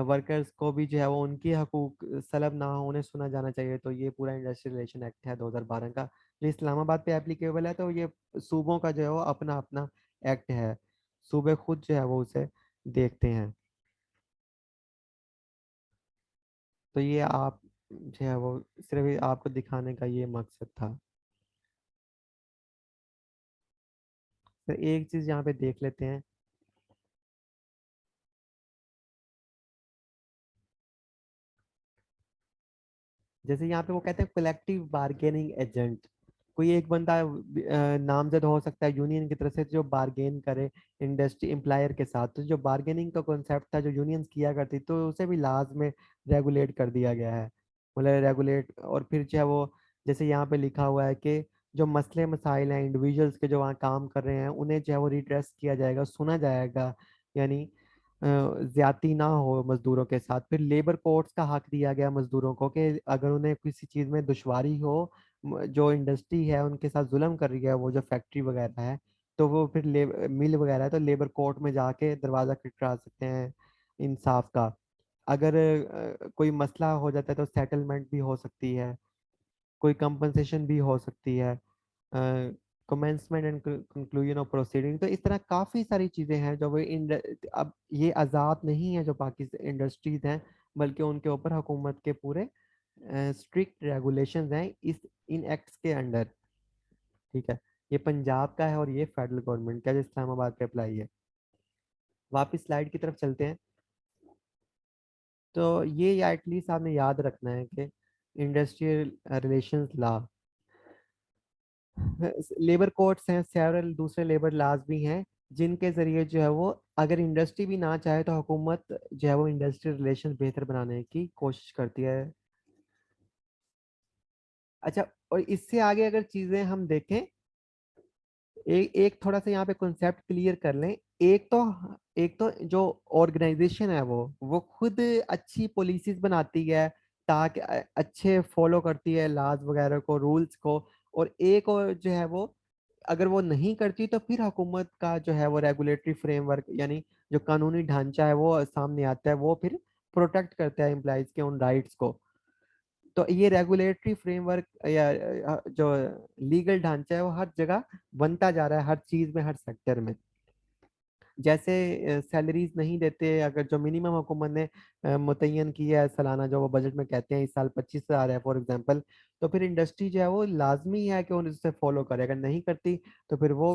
वर्कर्स को भी जो है वो उनकी हकूक सलब ना हो, उन्हें सुना जाना चाहिए। तो ये पूरा इंडस्ट्रियल रिलेशन एक्ट है 2012 का, जो इस्लामाबाद पे एप्लीकेबल है। तो ये सूबों का जो है वो अपना अपना एक्ट है, सूबे खुद जो है वो उसे देखते हैं। तो ये आप जो है वो, सिर्फ ये आपको दिखाने का ये मकसद था। तो एक चीज़ यहाँ पे देख लेते हैं। जैसे यहाँ पे वो कहते हैं कलेक्टिव बार्गेनिंग एजेंट, कोई एक बंदा नामजद हो सकता है यूनियन की तरफ से जो बार्गेन करे इंडस्ट्री एम्प्लॉयर के साथ। तो जो बार्गेनिंग का कॉन्सेप्ट था जो यूनियंस किया करती, तो उसे भी लाज में रेगुलेट कर दिया गया है, मतलब रेगुलेट। और फिर जो है वो, जैसे यहाँ पे लिखा हुआ है कि जो मसले मसाइल हैं इंडिविजुअल्स के जो वहाँ काम कर रहे हैं उन्हें जो है वो रिड्रेस किया जाएगा, सुना जाएगा, यानी ज्यादती ना हो मजदूरों के साथ। फिर लेबर कोर्ट्स का हक दिया गया मजदूरों को कि अगर उन्हें किसी चीज़ में दुश्वारी हो, जो इंडस्ट्री है उनके साथ जुल्म कर रही है, वो जो फैक्ट्री वगैरह है, तो वो फिर मिल वगैरह है तो लेबर कोर्ट में जाके दरवाज़ा खटखटा सकते हैं इंसाफ का। अगर कोई मसला हो जाता है तो सेटलमेंट भी हो सकती है, कोई कंपनसेशन भी हो सकती है, commencement and conclusion of proceeding. तो इस तरह काफ़ी सारी चीज़ें हैं जो वो अब ये आज़ाद नहीं है जो बाकी इंडस्ट्रीज हैं, बल्कि उनके ऊपर हुकूमत के पूरे स्ट्रिक्ट रेगुलेशंस हैं इस इन एक्ट्स के अंडर। ठीक है, ये पंजाब का है और ये फेडरल गवर्नमेंट का जो इस्लामाबाद पे अप्लाई है। वापस स्लाइड की तरफ चलते हैं। तो ये या एटलीस्ट आपने याद रखना है कि industrial relations law, labour codes हैं, सेवरल दूसरे लेबर लॉज भी हैं, जिनके जरिए जो है वो, अगर इंडस्ट्री भी ना चाहे तो हुकूमत जो है वो इंडस्ट्रियल रिलेशन बेहतर बनाने की कोशिश करती है। अच्छा, और इससे आगे अगर चीजें हम देखें, एक थोड़ा सा यहाँ पे कॉन्सेप्ट क्लियर कर लें। एक तो जो ऑर्गेनाइजेशन है वो खुद अच्छी पॉलिसीज बनाती है, ताकि अच्छे फॉलो करती है लॉज वगैरह को, रूल्स को। और एक और जो है वो, अगर वो नहीं करती तो फिर हुकूमत का जो है वो रेगुलेटरी फ्रेमवर्क, यानी जो कानूनी ढांचा है वो सामने आता है, वो फिर प्रोटेक्ट करता है एम्प्लॉयज के उन राइट्स को। तो ये रेगुलेटरी फ्रेमवर्क या जो लीगल ढांचा है वो हर जगह बनता जा रहा है, हर चीज में, हर सेक्टर में। जैसे सैलरीज नहीं देते, अगर जो मिनिमम हुकूमत ने मुतय्यन किया है सालाना, जो वो बजट में कहते हैं इस साल 25,000 है फॉर एग्जांपल, तो फिर इंडस्ट्री जो है वो लाजमी है कि उसे फॉलो करे। अगर नहीं करती तो फिर वो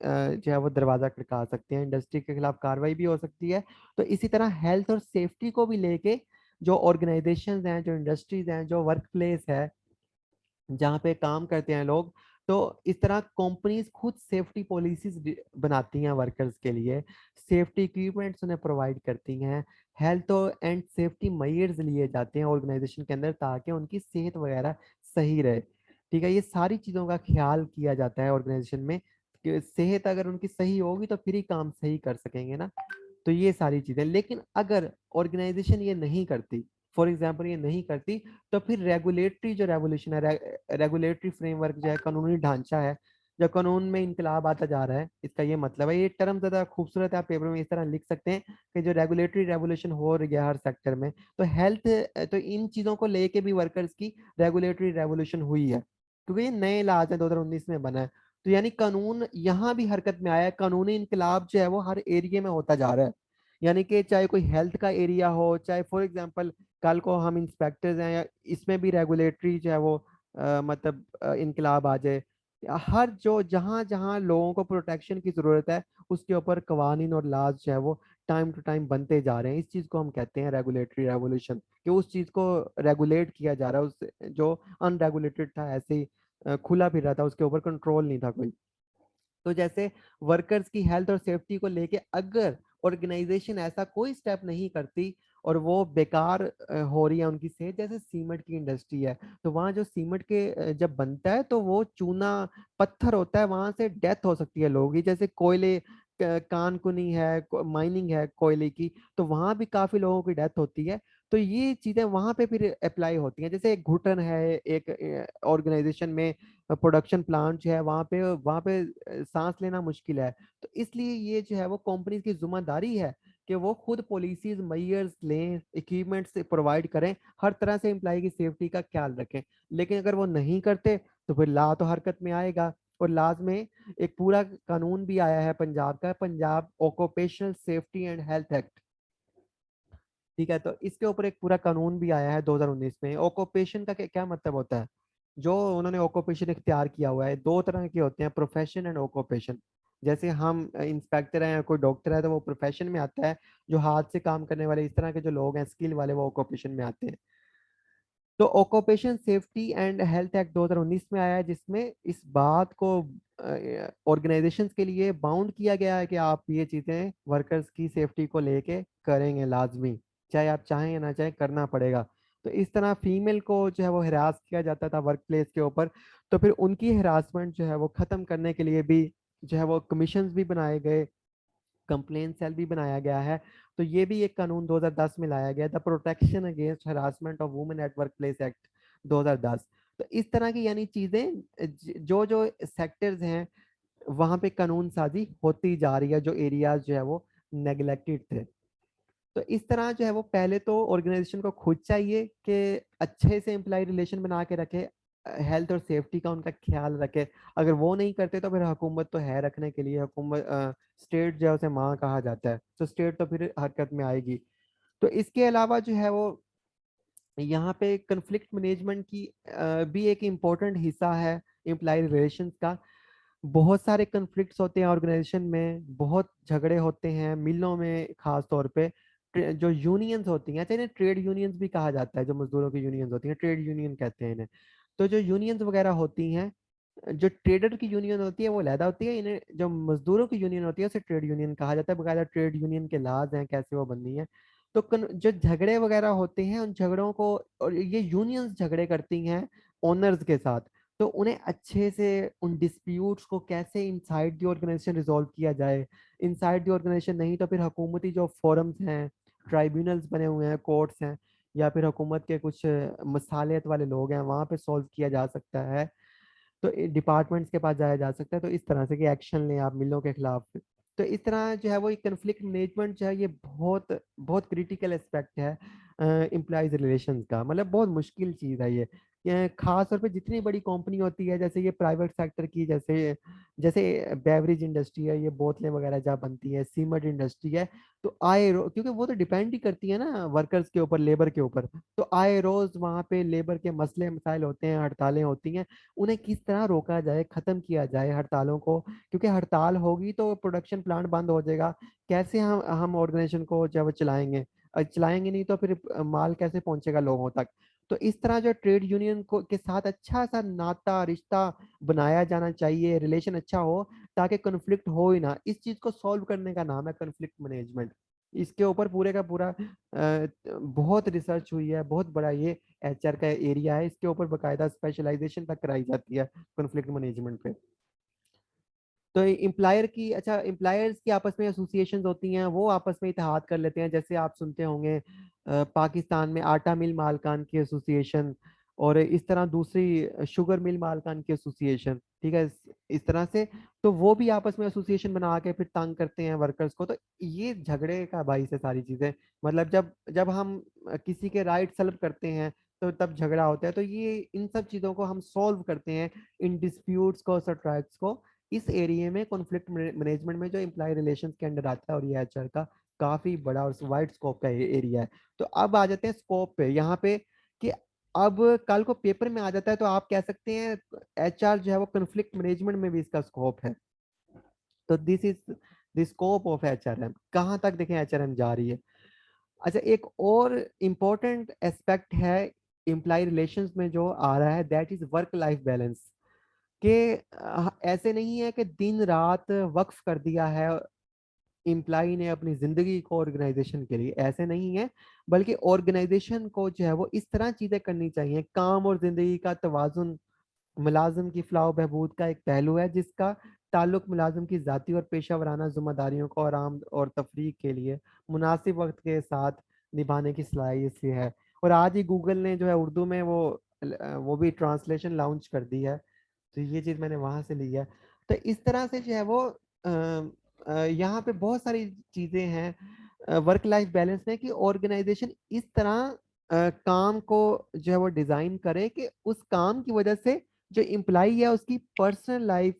जो है वो दरवाजा खड़का सकते हैं, इंडस्ट्री के खिलाफ कार्रवाई भी हो सकती है। तो इसी तरह हेल्थ और सेफ्टी को भी लेके जो ऑर्गेनाइजेशंस हैं, जो इंडस्ट्रीज हैं, जो वर्क प्लेस है जहाँ पे काम करते हैं लोग, तो इस तरह कंपनीज खुद सेफ्टी पॉलिसीज बनाती हैं वर्कर्स के लिए, सेफ्टी इक्विपमेंट्स उन्हें प्रोवाइड करती हैं, हेल्थ और एंड सेफ्टी मेजर्स लिए जाते हैं ऑर्गेनाइजेशन के अंदर ताकि उनकी सेहत वगैरह सही रहे। ठीक है, ये सारी चीज़ों का ख्याल किया जाता है ऑर्गेनाइजेशन में कि सेहत अगर उनकी सही होगी तो फिर ही काम सही कर सकेंगे ना। तो ये सारी चीजें, लेकिन अगर ऑर्गेनाइजेशन ये नहीं करती, फॉर एग्जाम्पल ये नहीं करती, तो फिर रेगुलेटरी जो रेवोल्यूशन है, रेगुलेटरी फ्रेमवर्क जो है, कानूनी ढांचा है, जब कानून में इनकलाब आता जा रहा है, इसका ये मतलब है, ये टर्म ज़्यादा खूबसूरत है, आप पेपर में इस तरह लिख सकते हैं कि जो रेगुलेटरी रेवोल्यूशन हो रही है हर सेक्टर में, तो हेल्थ तो इन चीज़ों को लेके भी वर्कर्स की रेगुलेटरी रेवोल्यूशन हुई है, क्योंकि ये नए लाज है 2019 में बना है। तो यानी कानून यहाँ भी हरकत में आया है, कानूनी इनकलाब जो है वो हर एरिया में होता जा रहा है। यानी कि चाहे कोई हेल्थ का एरिया हो, चाहे फॉर एग्जांपल कल को हम इंस्पेक्टर्स हैं, या इसमें भी रेगुलेटरी जो है वो मतलब इनकलाब आ जाए। हर जो जहाँ जहाँ लोगों को प्रोटेक्शन की जरूरत है, उसके ऊपर कवानीन और लाज जो है वो टाइम टू टाइम बनते जा रहे हैं। इस चीज को हम कहते हैं रेगुलेटरी रेवोल्यूशन, कि उस चीज को रेगुलेट किया जा रहा है, उस जो अनरेगुलेटेड था ऐसे ही खुला फिर रहा था, उसके ऊपर कंट्रोल नहीं था कोई। तो जैसे वर्कर्स की हेल्थ और सेफ्टी को लेके अगर ऑर्गेनाइजेशन ऐसा कोई स्टेप नहीं करती और वो बेकार हो रही है उनकी सेहत, जैसे सीमेंट की इंडस्ट्री है, तो वहाँ जो सीमेंट के जब बनता है तो वो चूना पत्थर होता है, वहां से डेथ हो सकती है लोगों की। जैसे कोयले कानकुनी है, माइनिंग है कोयले की, तो वहां भी काफी लोगों की डेथ होती है। तो ये चीजें वहां पे फिर अप्लाई होती हैं। जैसे एक घुटन है एक ऑर्गेनाइजेशन में, प्रोडक्शन प्लांट जो है वहाँ पे सांस लेना मुश्किल है। तो इसलिए ये जो है वो कंपनी की जिम्मेदारी है कि वो खुद पॉलिसीज मेयर्स लें, इक्विपमेंट से प्रोवाइड करें, हर तरह से एम्प्लॉय की सेफ्टी का ख्याल रखें। लेकिन अगर वो नहीं करते तो फिर ला तो हरकत में आएगा। और लाज में एक पूरा कानून भी आया है पंजाब का, Punjab occupational safety and health act. ठीक है, तो इसके ऊपर एक पूरा कानून भी आया है 2019 में। ऑक्यूपेशन का क्या मतलब होता है? जो उन्होंने ऑक्यूपेशन इख्तियार किया हुआ है, दो तरह के होते हैं, प्रोफेशन एंड ऑक्यूपेशन। जैसे हम इंस्पेक्टर हैं या कोई डॉक्टर है तो वो प्रोफेशन में आता है, जो हाथ से काम करने वाले इस तरह के जो लोग हैं स्किल वाले, वो ऑक्यूपेशन में आते हैं। तो occupation safety and health act 2019 में आया है, जिसमें इस बात को ऑर्गेनाइजेशंस के लिए बाउंड किया गया है कि आप ये चीजें वर्कर्स की सेफ्टी को लेके करेंगे लाजमी, चाहे आप चाहें या ना चाहें, करना पड़ेगा। तो इस तरह फीमेल को जो है वो हरास किया जाता था वर्क प्लेस के ऊपर, तो फिर उनकी हरासमेंट जो है वो खत्म करने के लिए भी जो है वो कमीशंस भी बनाए गए, कंप्लेन सेल भी बनाया गया है। तो ये भी एक कानून 2010 में लाया गया, the protection against harassment of women at work place act 2010। तो इस तरह की यानी चीजें जो जो सेक्टर्स हैं वहां पे कानून साजी होती जा रही है, जो एरियाज जो है वो नेग्लेक्टेड थे। तो इस तरह जो है वो पहले तो ऑर्गेनाइजेशन को खुद चाहिए कि अच्छे से एम्प्लॉय रिलेशन बना के रखे, हेल्थ और सेफ्टी का उनका ख्याल रखे। अगर वो नहीं करते तो फिर हुकूमत तो है रखने के लिए, हुकूमत स्टेट जो है उसे माँ कहा जाता है, तो स्टेट तो फिर हरकत में आएगी। तो इसके अलावा जो है वो यहाँ पे कन्फ्लिक्ट मैनेजमेंट की भी एक इम्पोर्टेंट हिस्सा है एम्प्लॉय रिलेशंस का। बहुत सारे कन्फ्लिक्ट्स होते हैं ऑर्गेनाइजेशन में, बहुत झगड़े होते हैं मिलों में खास तौर पे। जो यूनियंस होती हैं, अच्छा इन्हें ट्रेड यूनियंस भी कहा जाता है, जो मजदूरों की यूनियंस होती हैं ट्रेड यूनियन कहते हैं इन्हें। तो जो यूनियंस वगैरह होती हैं, जो ट्रेडर की यूनियन होती है वो अलहदा होती है, इन्हें जो मजदूरों की यूनियन होती है उसे ट्रेड यूनियन कहा जाता है। बकायदा ट्रेड यूनियन के लाज हैं कैसे वो बननी है। तो जो झगड़े वगैरह होते हैं उन झगड़ों को, और ये यूनियंस झगड़े करती हैं ओनर्स के साथ, तो उन्हें अच्छे से उन डिस्प्यूट्स को कैसे इनसाइड द ऑर्गेनाइजेशन रिजॉल्व किया जाए। इनसाइड द ऑर्गेनाइजेशन नहीं तो फिर हुकूमती जो फोरम्स हैं, ट्राइब्यूनल्स बने हुए हैं, कोर्ट्स हैं, या फिर हुकूमत के कुछ मसालियत वाले लोग हैं, वहां पे सॉल्व किया जा सकता है। तो डिपार्टमेंट्स के पास जाया जा सकता है, तो इस तरह से कि एक्शन लें आप मिलों के खिलाफ। तो इस तरह जो है वो कन्फ्लिक्ट मैनेजमेंट जो है ये बहुत बहुत क्रिटिकल एस्पेक्ट है एम्प्लॉयज रिलेशंस का, मतलब बहुत मुश्किल चीज़ है ये खास तौर पे जितनी बड़ी कंपनी होती है, जैसे ये प्राइवेट सेक्टर की, जैसे जैसे बेवरेज इंडस्ट्री है, ये बोतलें वगैरह जहाँ बनती है, सीमेंट इंडस्ट्री है, तो आए क्योंकि वो तो डिपेंड ही करती है ना वर्कर्स के ऊपर, लेबर के ऊपर। तो आए रोज वहाँ पे लेबर के मसले मसाइल होते हैं, हड़तालें होती हैं। उन्हें किस तरह रोका जाए, खत्म किया जाए हड़तालों को, क्योंकि हड़ताल होगी तो प्रोडक्शन प्लांट बंद हो जाएगा। कैसे हम ऑर्गेनाइजेशन को जब चलाएंगे, चलाएंगे नहीं तो फिर माल कैसे पहुंचेगा लोगों तक। तो इस तरह जो ट्रेड यूनियन को के साथ अच्छा सा नाता रिश्ता बनाया जाना चाहिए, रिलेशन अच्छा हो, ताकि कन्फ्लिक्ट हो ही ना। इस चीज को सॉल्व करने का नाम है कन्फ्लिक्ट मैनेजमेंट। इसके ऊपर पूरे का पूरा बहुत रिसर्च हुई है, बहुत बड़ा ये एचआर का एरिया है, इसके ऊपर बकायदा स्पेशलाइजेशन तक कराई जाती है कॉन्फ्लिक्ट मैनेजमेंट पे। तो एम्प्लायर की, अच्छा एम्प्लायर्स की आपस में एसोसिएशंस होती हैं, वो आपस में इत्तेहाद कर लेते हैं। जैसे आप सुनते होंगे पाकिस्तान में आटा मिल मालकान की एसोसिएशन, और इस तरह दूसरी शुगर मिल मालकान की एसोसिएशन। ठीक है, इस तरह से। तो वो भी आपस में एसोसिएशन बना के फिर तंग करते हैं वर्कर्स को। तो ये झगड़े का बाई से सारी चीजें, मतलब जब जब हम किसी के राइट सल्व करते हैं तो तब झगड़ा होता है। तो ये इन सब चीजों को हम सॉल्व करते हैं, इन डिस्प्यूट्स को, स्ट्राइक्स को, इस एरिया में, कॉन्फ्लिक्ट मैनेजमेंट में, जो एम्प्लॉय रिलेशंस के अंडर आता है। और ये एचआर का काफी बड़ा और वाइड स्कोप का एरिया है। तो अब आ जाते हैं स्कोप पे, यहाँ पे कि अब कल को पेपर में आ जाता है तो आप कह सकते हैं एचआर जो है वो कॉन्फ्लिक्ट मैनेजमेंट में भी इसका स्कोप है। तो this is the scope of HRM, कहाँ तक देखें एचआरएम जा रही है। अच्छा, एक और इम्पोर्टेंट एस्पेक्ट है एम्प्लॉय रिलेशंस में जो आ रहा है, that is work life balance. कि ऐसे नहीं है कि दिन रात वक्फ कर दिया है एम्प्लॉय ने अपनी जिंदगी को ऑर्गेनाइजेशन के लिए, ऐसे नहीं है। बल्कि ऑर्गेनाइजेशन को जो है वो इस तरह चीजें करनी चाहिए, काम और जिंदगी का तवाजुन मुलाजिम की फलाह बहबूद का एक पहलू है, जिसका ताल्लुक मुलाजिम की ज़ाती और पेशा वराना जिम्मेदारियों को आराम और तफरीक के लिए मुनासिब वक्त के साथ निभाने की सलाहियत से है। और आज ही गूगल ने जो है उर्दू में वो भी ट्रांसलेशन लॉन्च कर दी है। तो ये चीज़ मैंने वहाँ से ली है। तो इस तरह से जो है वो यहाँ पे बहुत सारी चीज़ें हैं वर्क लाइफ बैलेंस में, कि ऑर्गेनाइजेशन इस तरह काम को जो है वो डिज़ाइन करे कि उस काम की वजह से जो एम्प्लॉय है उसकी पर्सनल लाइफ,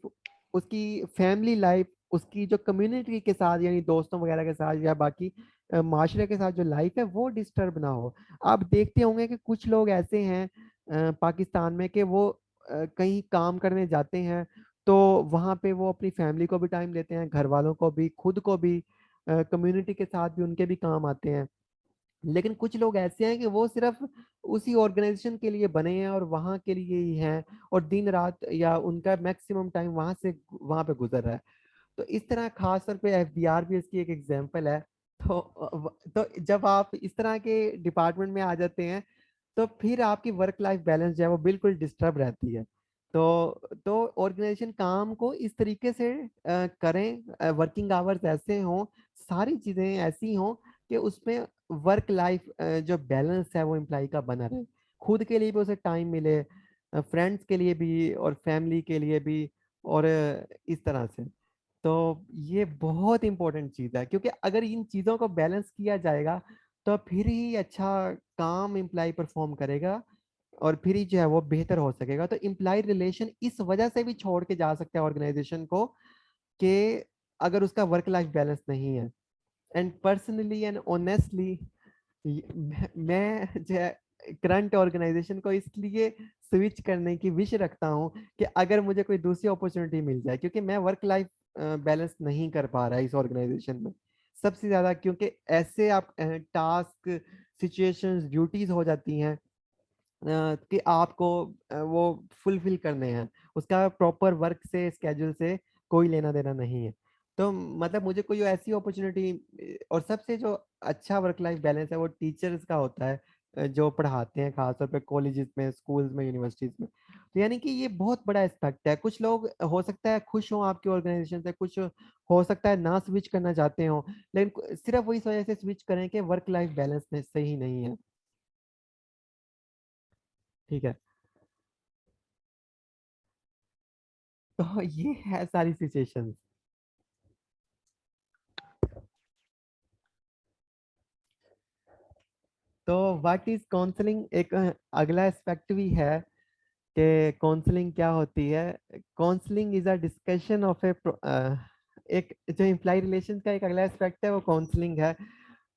उसकी फैमिली लाइफ, उसकी जो कम्युनिटी के साथ यानी दोस्तों वगैरह के साथ या बाकी माशरे के साथ जो लाइफ है वो डिस्टर्ब ना हो। आप देखते होंगे कि कुछ लोग ऐसे हैं पाकिस्तान में कि वो कहीं काम करने जाते हैं तो वहाँ पे वो अपनी फैमिली को भी टाइम देते हैं, घर वालों को भी, खुद को भी, कम्युनिटी के साथ भी उनके भी काम आते हैं। लेकिन कुछ लोग ऐसे हैं कि वो सिर्फ उसी ऑर्गेनाइजेशन के लिए बने हैं और वहाँ के लिए ही हैं, और दिन रात या उनका मैक्सिमम टाइम वहाँ पे गुजर रहा है। तो इस तरह खास तौर पे एफबीआर भी इसकी एक एग्जांपल है। तो जब आप इस तरह के डिपार्टमेंट में आ जाते हैं तो फिर आपकी वर्क लाइफ बैलेंस जो है वो बिल्कुल डिस्टर्ब रहती है। तो ऑर्गेनाइजेशन काम को इस तरीके से करें, वर्किंग आवर्स ऐसे हों, सारी चीजें ऐसी हों कि उसमें वर्क लाइफ जो बैलेंस है वो एम्प्लॉय का बना रहे, खुद के लिए भी उसे टाइम मिले, फ्रेंड्स के लिए भी और फैमिली के लिए भी, और इस तरह से। तो ये बहुत इंपॉर्टेंट चीज़ है, क्योंकि अगर इन चीज़ों को बैलेंस किया जाएगा तो फिर ही अच्छा काम एम्प्लॉय परफॉर्म करेगा, और फिर ही जो है वो बेहतर हो सकेगा। तो एम्प्लॉय रिलेशन इस वजह से भी छोड़ के जा सकते हैं ऑर्गेनाइजेशन को, कि अगर उसका वर्क लाइफ बैलेंस नहीं है। एंड पर्सनली एंड ऑनेस्टली मैं जो है करंट ऑर्गेनाइजेशन को इसलिए स्विच करने की विश रखता हूँ कि अगर मुझे कोई दूसरी अपॉर्चुनिटी मिल जाए, क्योंकि मैं वर्क लाइफ बैलेंस नहीं कर पा रहा इस ऑर्गेनाइजेशन में सबसे ज्यादा, क्योंकि ऐसे आप टास्क, सिचुएशंस, ड्यूटीज हो जाती हैं कि आपको वो फुलफिल करने हैं, उसका प्रॉपर वर्क से, स्केड्यूल से कोई लेना देना नहीं है। तो मतलब मुझे कोई ऐसी अपॉर्चुनिटी, और सबसे जो अच्छा वर्क लाइफ बैलेंस है वो टीचर्स का होता है, जो पढ़ाते हैं खासतौर पे कॉलेजेस में, स्कूल्स में, यूनिवर्सिटीज में। तो यानी कि ये बहुत बड़ा एस्पेक्ट है। कुछ लोग हो सकता है खुश हों आपकी ऑर्गेनाइजेशन से, कुछ हो सकता है ना स्विच करना चाहते हो, लेकिन सिर्फ वही वजह से स्विच करें कि वर्क लाइफ बैलेंस सही नहीं है। ठीक है, तो ये है सारी सिचुएशंस। तो व्हाट इज काउंसलिंग, एक अगला एस्पेक्ट भी है कि काउंसलिंग क्या होती है। Counselling is a discussion of एक जो इम्प्लाई रिलेशन का एक अगला एस्पेक्ट है वो काउंसलिंग है।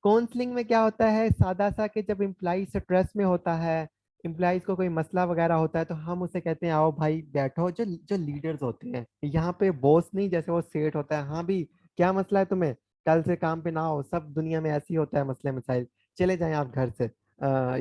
काउंसलिंग में क्या होता है, सादा सा, कि जब इम्प्लाई स्ट्रेस में होता है, इम्प्लाइज को कोई मसला वगैरह होता है, तो हम उसे कहते हैं आओ भाई बैठो। जो जो लीडर्स होते हैं यहाँ पे, बॉस नहीं, जैसे वो सेठ होता है, हाँ भी क्या मसला है तुम्हें, कल से काम पे ना आओ, सब दुनिया में ऐसे ही होता है मसले मसाइल, चले जाएं आप घर से,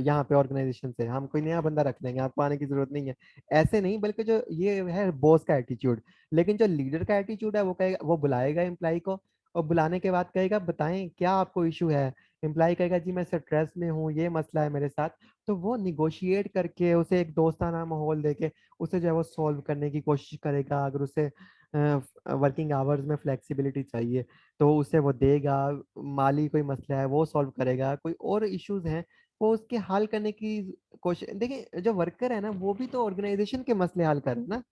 यहाँ पे ऑर्गेनाइजेशन से, हम कोई नया बंदा रख लेंगे, आपको आने की जरूरत नहीं है। ऐसे नहीं, बल्कि जो ये है बॉस का एटीट्यूड। लेकिन जो लीडर का एटीट्यूड है वो कहेगा, वो बुलाएगा एम्प्लाई को, और बुलाने के बाद कहेगा बताएं क्या आपको इशू है। एम्प्लाई कहेगा जी मैं स्ट्रेस में हूँ, ये मसला है मेरे साथ। तो वो निगोशिएट करके उसे एक दोस्ताना माहौल देके उसे जो है वो सॉल्व करने की कोशिश करेगा। अगर उसे वर्किंग आवर्स में फ्लेक्सिबिलिटी चाहिए तो उसे वो देगा, माली कोई मसला है वो सॉल्व करेगा, कोई और इश्यूज हैं वो उसके हल करने की कोशिश। देखिए जो वर्कर है ना वो भी तो ऑर्गेनाइजेशन के मसले हल कर रहे हैं ना।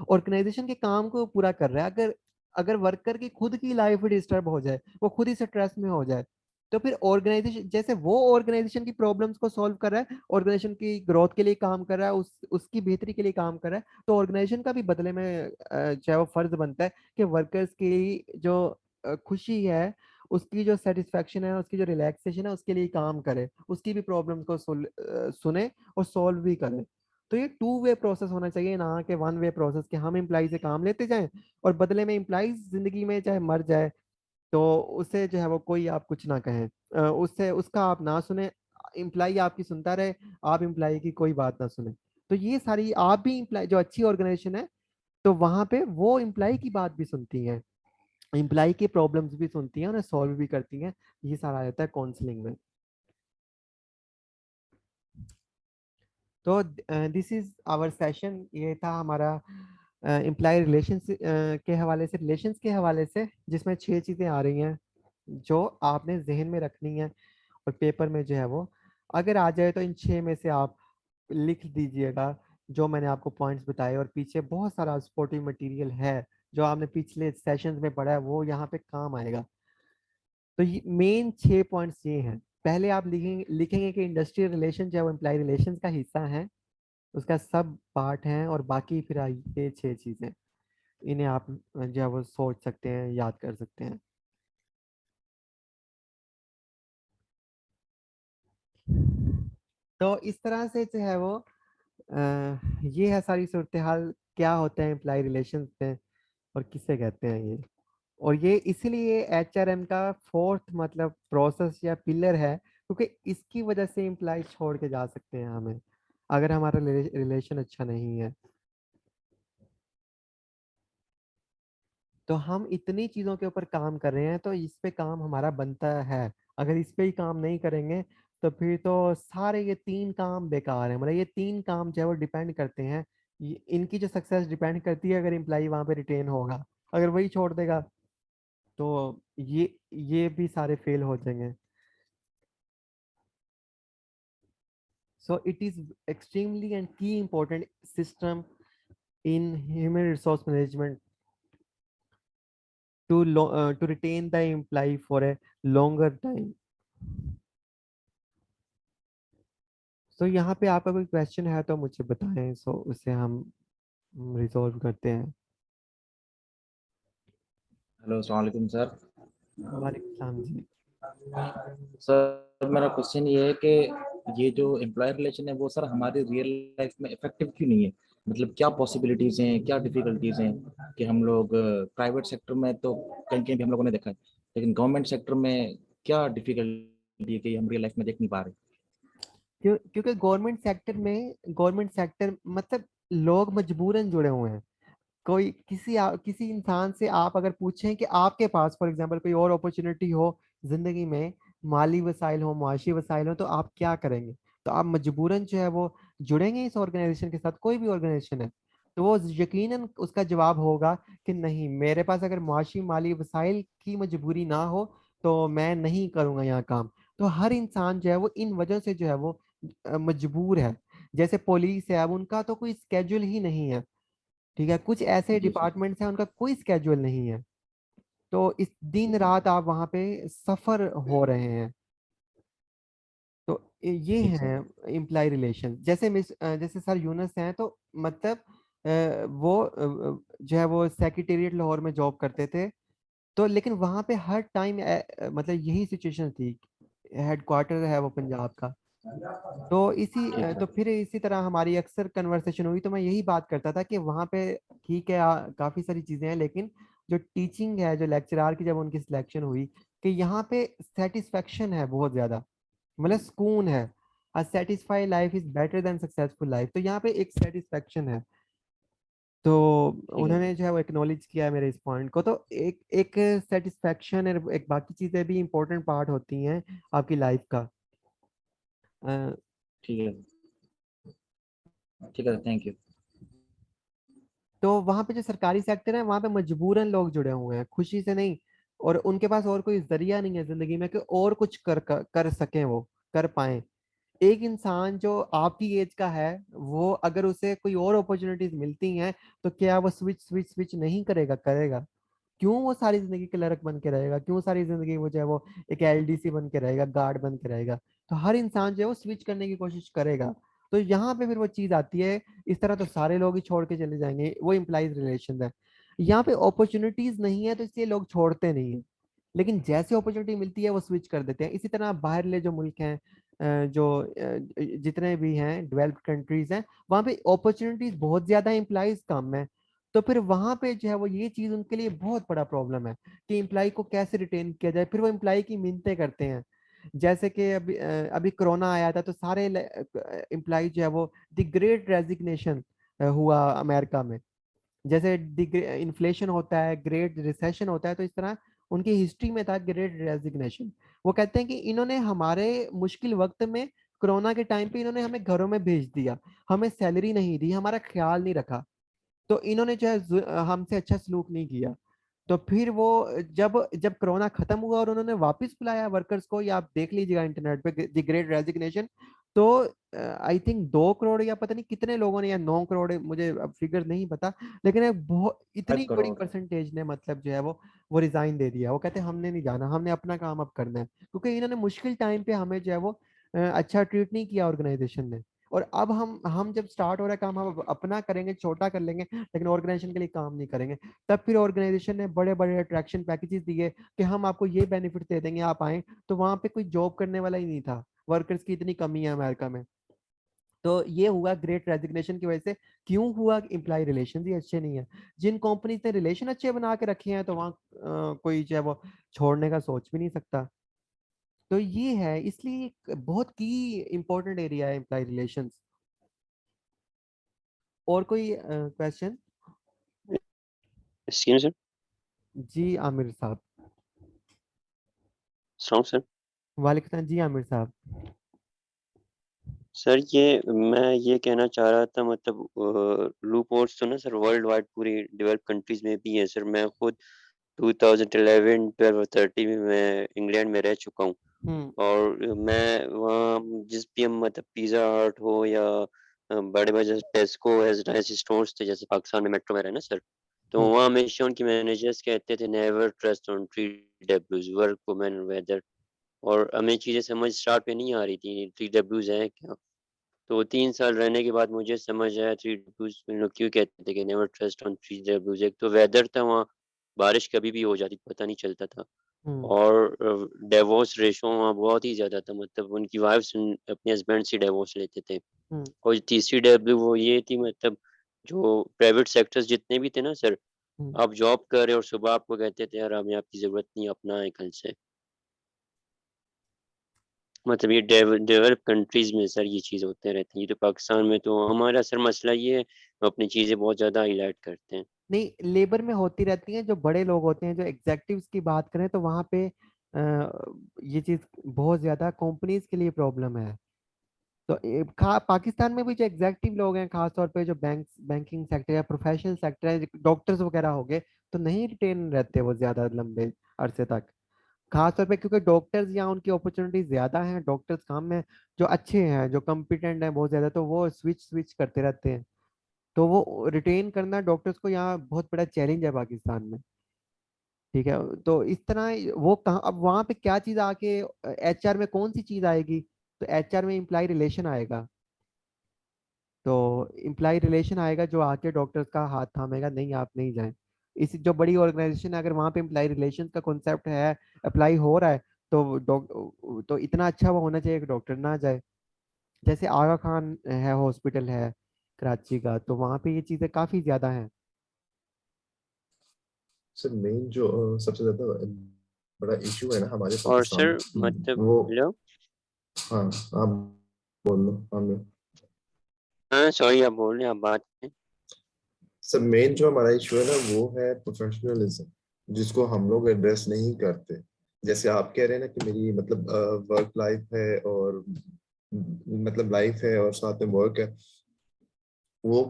ऑर्गेनाइजेशन के काम को पूरा कर रहा है। अगर अगर वर्कर की खुद की लाइफ डिस्टर्ब हो जाए, वो खुद ही स्ट्रेस में हो जाए, तो फिर ऑर्गेनाइजेशन, जैसे वो ऑर्गेनाइजेशन की प्रॉब्लम्स को सॉल्व कर रहा है, ऑर्गेनाइजेशन की ग्रोथ के लिए काम कर रहा है, उसकी बेहतरी के लिए काम कर रहा है, तो ऑर्गेनाइजेशन का भी बदले में चाहे वो फर्ज बनता है कि वर्कर्स की जो खुशी है, उसकी जो सेटिस्फेक्शन है, उसकी जो रिलैक्सेशन है, उसके लिए काम करे, उसकी भी प्रॉब्लम्स को सुने और सॉल्व भी करे। तो ये टू वे प्रोसेस होना चाहिए, ना कि वन वे प्रोसेस कि हम एम्प्लॉय से काम लेते जाएं और बदले में एम्प्लॉय जिंदगी में चाहे मर जाए तो उससे जो है वो कोई आप कुछ ना कहें, उससे उसका आप ना सुने, एम्प्लॉय आपकी सुनता रहे, आप एम्प्लॉय की कोई बात ना सुने। तो ये सारी आप भी एम्प्लॉय, जो अच्छी ऑर्गेनाइजेशन है तो वहां पे वो एम्प्लॉय की बात भी सुनती है, एम्प्लॉय की प्रॉब्लम्स भी सुनती हैं, उन्हें सॉल्व भी करती हैं। ये सारा आ जाता है काउंसलिंग में। तो दिस इज आवर सेशन, ये था हमारा एम्प्लॉय रिलेशंस के हवाले से, रिलेशंस के हवाले से, जिसमें 6 चीज़ें आ रही हैं जो आपने जहन में रखनी है और पेपर में जो है वो अगर आ जाए तो इन 6 में से आप लिख दीजिएगा जो मैंने आपको पॉइंट्स बताए। और पीछे बहुत सारा सपोर्टिव मटेरियल है जो आपने पिछले सेशंस में पढ़ा है, वो यहाँ पे काम आएगा। तो ये मेन 6 पॉइंट्स ये हैं। पहले आप लिखेंगे कि इंडस्ट्रियल रिलेशन जो है वो एम्प्लॉय रिलेशंस का हिस्सा है, उसका सब पार्ट है, और बाकी फिर ये 6 चीजें, इन्हें आप जो है वो सोच सकते हैं, याद कर सकते हैं। तो इस तरह से जो है वो ये है सारी सूरत हाल, क्या होता है एम्प्लॉय रिलेशंस में और किसे कहते हैं ये। और ये इसीलिए एचआरएम का फोर्थ मतलब प्रोसेस या पिलर है, क्योंकि इसकी वजह से एम्प्लॉय छोड़ के जा सकते हैं हमें, अगर हमारा रिलेशन अच्छा नहीं है। तो हम इतनी चीजों के ऊपर काम कर रहे हैं तो इस पे काम हमारा बनता है। अगर इस पे ही काम नहीं करेंगे तो फिर तो सारे ये 3 काम बेकार है। मतलब ये 3 काम जो है वो डिपेंड करते हैं, इनकी जो सक्सेस डिपेंड करती है अगर एम्प्लॉय वहां पे रिटेन होगा। अगर वही छोड़ देगा तो ये भी सारे फेल हो जाएंगे। So it is extremely and key important system in human resource management to retain the employee for a longer time. So यहाँ पे आपका कोई क्वेश्चन है तो मुझे बताएं, सो उसे हम रिजॉल्व करते हैं। हेलो अस्सलाम वालेकुम सर। वालेकुम सलाम जी। सर मेरा क्वेश्चन ये है कि ये जो एम्प्लॉयर रिलेशन है वो सर हमारी रियल लाइफ में इफेक्टिव क्यों नहीं है? मतलब क्या पॉसिबिलिटीज हैं, क्या डिफिकल्टीज हैं कि हम लोग प्राइवेट सेक्टर में तो कहीं कहीं भी हम लोगों ने देखा है, लेकिन गवर्नमेंट सेक्टर में क्या डिफिकल्टी है कि हम रियल लाइफ में देख नहीं पा रहे? क्योंकि गवर्नमेंट सेक्टर मतलब लोग मजबूरन जुड़े हुए हैं। कोई किसी इंसान से आप अगर पूछें कि आपके पास फॉर एग्जांपल कोई और अपॉर्चुनिटी हो जिंदगी में, माली वसाइल हो, मुआशी वसाइल हो, तो आप क्या करेंगे? तो आप मजबूरन जो है वो जुड़ेंगे इस ऑर्गेनाइजेशन के साथ, कोई भी ऑर्गेनाइजेशन है। तो वो यकीनन उसका जवाब होगा कि नहीं, मेरे पास अगर मुआशी माली वसाइल की मजबूरी ना हो तो मैं नहीं करूंगा यहाँ काम। तो हर इंसान जो है वो इन वजह से जो है वो मजबूर है। जैसे पुलिस है, अब उनका तो कोई स्केड्यूल ही नहीं है, ठीक है। कुछ ऐसे जी सर। डिपार्टमेंट्स हैं उनका कोई स्केड्यूल नहीं है, तो इस दिन रात आप वहां पे सफर हो रहे हैं। तो ये ठीक है सर। Imply relation. जैसे जैसे सर यूनस हैं, तो मतलब वो जो है वो सेक्रेटेरिएट लाहौर में जॉब करते थे। तो लेकिन वहां पे हर टाइम मतलब यही सिचुएशन थी, हेडक्वार्टर है वो पंजाब का। तो ठीक तो सर। फिर इसी तरह हमारी अक्सर कन्वर्सेशन हुई, तो मैं यही बात करता था कि वहाँ पे ठीक है, काफ़ी सारी चीज़ें हैं, लेकिन जो टीचिंग है, जो लेक्चरार की जब उनकी सिलेक्शन हुई, कि यहाँ पे सेटिस्फेक्शन है बहुत ज़्यादा, मतलब सुकून है। A satisfy life is better than successful life. तो यहाँ पे एक सेटिस्फेक्शन है। तो ठीक है उन्होंने जो है वो एक्नॉलेज किया है मेरे इस पॉइंट को। तो एक एक सेटिस्फेक्शन है, एक बाकी चीज़ें भी इंपॉर्टेंट पार्ट होती हैं आपकी लाइफ का। ठीक है। ठीक है, थैंक यू। तो वहां पे जो सरकारी सेक्टर है वहां पे मजबूरन लोग जुड़े हुए हैं, खुशी से नहीं। और उनके पास और कोई जरिया नहीं है जिंदगी में कि और कुछ कर सकें, वो कर पाए। एक इंसान जो आपकी एज का है, वो अगर उसे कोई और अपॉर्चुनिटीज मिलती हैं, तो क्या वो स्विच स्विच स्विच नहीं करेगा? करेगा। क्यों वो सारी जिंदगी क्लर्क बन के रहेगा? क्यों सारी जिंदगी वो जो है वो एक एलडीसी बन के रहेगा, गार्ड बन के रहेगा? तो हर इंसान जो है वो स्विच करने की कोशिश करेगा। तो यहाँ पे फिर वो चीज आती है। इस तरह तो सारे लोग ही छोड़ के चले जाएंगे, वो इम्प्लाइज रिलेशन है। यहाँ पे अपॉर्चुनिटीज नहीं है, तो इसलिए लोग छोड़ते नहीं है। लेकिन जैसे अपॉर्चुनिटी मिलती है वो स्विच कर देते हैं। इसी तरह बाहरले जो मुल्क हैं, जितने भी हैं डेवलप्ड कंट्रीज हैं, वहाँ पे अपॉर्चुनिटीज बहुत ज्यादा, एम्प्लॉयज कम है। तो फिर वहां पे जो है वो ये चीज उनके लिए बहुत बड़ा प्रॉब्लम है कि एम्प्लॉय को कैसे रिटेन किया जाए। फिर वो एम्प्लॉय की मिन्नतें करते हैं। जैसे कि अभी कोरोना आया था, तो सारे एम्प्लॉय जो है वो द ग्रेट रेजिग्नेशन हुआ अमेरिका में। जैसे इन्फ्लेशन होता है, ग्रेट रिसेशन होता है, तो इस तरह उनकी हिस्ट्री में था ग्रेट रेजिग्नेशन। वो कहते हैं कि इन्होंने हमारे मुश्किल वक्त में, कोरोना के टाइम पे इन्होंने हमें घरों में भेज दिया, हमें सैलरी नहीं दी, हमारा ख्याल नहीं रखा। तो इन्होंने जो है हमसे अच्छा सलूक नहीं किया। तो फिर वो जब जब कोरोना खत्म हुआ और उन्होंने वापस बुलाया वर्कर्स को, या आप देख लीजिएगा इंटरनेट पे द ग्रेट रेजिग्नेशन, तो आई थिंक 2 करोड़ या पता नहीं कितने लोगों ने, या 9 करोड़, मुझे अब फिगर नहीं पता, लेकिन एक बहुत फाइव इतनी बड़ी करोड़ परसेंटेज ने मतलब जो है वो रिजाइन दे दिया। वो कहते हैं हमने नहीं जाना, हमने अपना काम अब करना है, क्योंकि इन्होंने मुश्किल टाइम पे हमें जो है वो अच्छा ट्रीट नहीं किया ऑर्गेनाइजेशन ने। और अब हम जब स्टार्ट हो रहा है काम, हम अब अपना करेंगे, छोटा कर लेंगे, लेकिन ऑर्गेनाइजेशन के लिए काम नहीं करेंगे। तब फिर ऑर्गेनाइजेशन ने बड़े बड़े अट्रैक्शन पैकेजेस दिए कि हम आपको ये बेनिफिट दे देंगे, आप आए। तो वहां पे कोई जॉब करने वाला ही नहीं था, वर्कर्स की इतनी कमी है अमेरिका में। तो ये हुआ ग्रेट रेजिग्नेशन की वजह से। क्यों हुआ? इम्प्लाई रिलेशन ही अच्छे नहीं है। जिन कंपनीज ने रिलेशन अच्छे बना के रखे हैं, तो वहाँ कोई जो है वो छोड़ने का सोच भी नहीं सकता। तो ये है, इसलिए एक बहुत की इंपॉर्टेंट एरिया है एम्प्लॉय रिलेशंस। और कोई क्वेश्चन? Excuse me, sir. जी आमिर साहब। Strong, sir. वालेकुम सलाम जी आमिर साहब। सर ये मैं ये कहना चाह रहा था मतलब लूप होल्स तो ना सर वर्ल्ड वाइड पूरी डेवलप कंट्रीज में भी है सर। मैं खुद 2011 12 और 13 में मैं इंग्लैंड में रह चुका हूँ। हम्म। और मैं वहाँ जिस भी हम मतलब पिज़्ज़ा हट हो या बड़े बड़े जैसे टेस्को ऐसे स्टोर्स थे जैसे पाकिस्तान में मेट्रो में रहे ना सर। तो हम्म। वहाँ हमेशा उनके मैनेजर्स कहते थे never trust on 3 Ws work women weather. और हमें चीज़ें समझ स्टार्ट पे नहीं आ रही थी 3 Ws हैं क्या। तो 3 साल रहने के बाद मुझे समझ आया 3 Ws लोग क्यों कहते थे कि नेवर ट्रस्ट ऑन 3 Ws। एक तो वेदर था वहाँ, बारिश कभी भी हो जाती पता नहीं चलता था। हम्म। और डिवोर्स रेशो वहाँ बहुत ही ज़्यादा था, मतलब उनकी वाइफ्स अपने हस्बैंड से डिवोर्स लेते थे। हम्म। और तीसरी डब्ल्यू वो ये थी मतलब जो प्राइवेट सेक्टर्स जितने भी थे ना सर, हम्म। आप जॉब कर रहे हो और सुबह आपको कहते थे यार हमें आपकी ज़रूरत नहीं अपना है कल से। मतलब ये डेवलप कंट्रीज में सर ये चीज़ होते रहती है। ये तो पाकिस्तान में तो हमारा सर मसला ये है, हम अपनी चीज़ें बहुत ज़्यादा हाईलाइट करते हैं। नहीं, लेबर में होती रहती है। जो बड़े लोग होते हैं, जो एग्जेक्टिव्स की बात करें, तो वहाँ पे ये चीज बहुत ज्यादा कंपनीज के लिए प्रॉब्लम है। तो पाकिस्तान में भी जो एग्जेक्टिव लोग हैं, खासतौर पे जो बैंकिंग सेक्टर या प्रोफेशनल सेक्टर है, डॉक्टर्स वगैरह हो गए, तो नहीं रिटेन रहते वो ज्यादा लंबे अरसे तक। खासतौर पे क्योंकि डॉक्टर्स यहाँ उनकी अपॉर्चुनिटी ज्यादा हैं, डॉक्टर्स काम में जो अच्छे हैं, जो कम्पिटेंट हैं बहुत ज्यादा, तो वो स्विच स्विच करते रहते हैं। तो वो रिटेन करना डॉक्टर्स को यहाँ बहुत बड़ा चैलेंज है पाकिस्तान में। ठीक है। तो इस तरह वो कहाँ, अब वहाँ पे क्या चीज आके, एचआर में कौन सी चीज आएगी? तो एचआर में इम्प्लाई रिलेशन आएगा। तो इम्प्लाई रिलेशन आएगा जो आके डॉक्टर्स का हाथ थामेगा, नहीं आप नहीं जाएं। इस जो बड़ी ऑर्गेनाइजेशन है, अगर वहाँ पे इम्प्लाई रिलेशन का कॉन्सेप्ट है, अप्लाई हो रहा है, तो तो इतना अच्छा वो होना चाहिए कि डॉक्टर ना जाए। जैसे आगा खान है, हॉस्पिटल है कराची का, तो वहाँ पे ये चीजें काफी ज्यादा हैं। सर मेन जो सबसे ज्यादा बड़ा इशू है ना हमारे और पाकिस्तान सर में, मतलब वो, हेलो। हाँ आप बोल लो, हाँ मैं, हाँ सॉरी आप बोल रहे हैं, आप बात करें। सर मेन जो हमारा इशू है ना वो है प्रोफेशनलिज्म, जिसको हम लोग एड्रेस नहीं करते। जैसे आप कह रहे हैं ना कि मेरी मतलब वर्क लाइफ है और मतलब लाइफ है और साथ में वर्क है, वो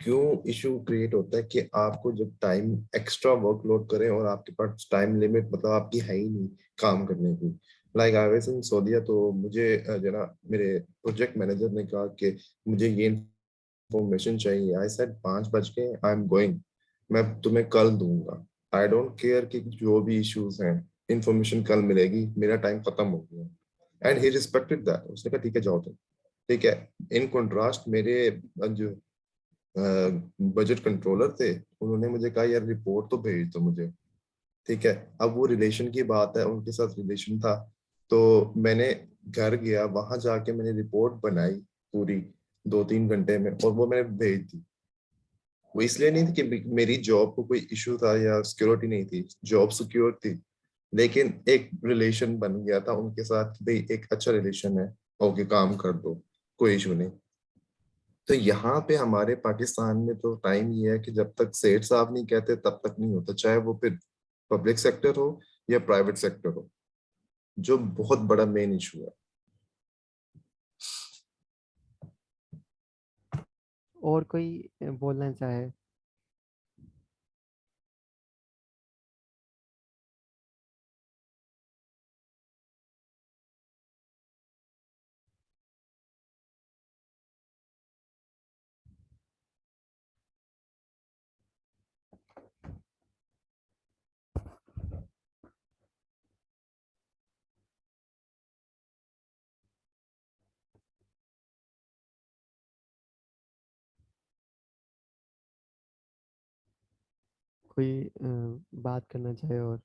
क्यों इशू क्रिएट होता है कि आपको जब टाइम एक्स्ट्रा वर्कलोड करें और आपके पास टाइम लिमिट मतलब आपकी है ही नहीं काम करने की, लाइक आई वाज इन सऊदीया, तो मुझे जो ना मेरे प्रोजेक्ट मैनेजर ने कहा कि मुझे ये इंफॉर्मेशन चाहिए। आई सेड 5 बज के आई एम गोइंग, मैं तुम्हें कल दूंगा। आई डोंट केयर कि जो भी इश्यूज हैं, इंफॉर्मेशन कल मिलेगी, मेरा टाइम खत्म हो गया। एंड ही रिस्पेक्टेड दैट, उसने कहा ठीक है जाओ तुम। ठीक है। इन कंट्रास्ट मेरे जो बजट कंट्रोलर थे, उन्होंने मुझे कहा यार रिपोर्ट तो भेज दो मुझे। ठीक है। अब वो रिलेशन की बात है, उनके साथ रिलेशन था, तो मैंने घर गया, वहां जाके मैंने रिपोर्ट बनाई पूरी 2-3 घंटे में, और वो मैंने भेज दी। वो इसलिए नहीं थी कि मेरी जॉब को कोई इशू था या सिक्योरिटी नहीं थी, जॉब सिक्योर थी, लेकिन एक रिलेशन बन गया था उनके साथ कि भाई एक अच्छा रिलेशन है, ओके काम कर दो, कोई इशू नहीं। तो यहाँ पे हमारे पाकिस्तान में तो टाइम ये है कि जब तक सेठ साहब नहीं कहते तब तक नहीं होता, चाहे वो फिर पब्लिक सेक्टर हो या प्राइवेट सेक्टर हो, जो बहुत बड़ा मेन इशू है। और कोई बोलना चाहे? कोई बात करना चाहे? और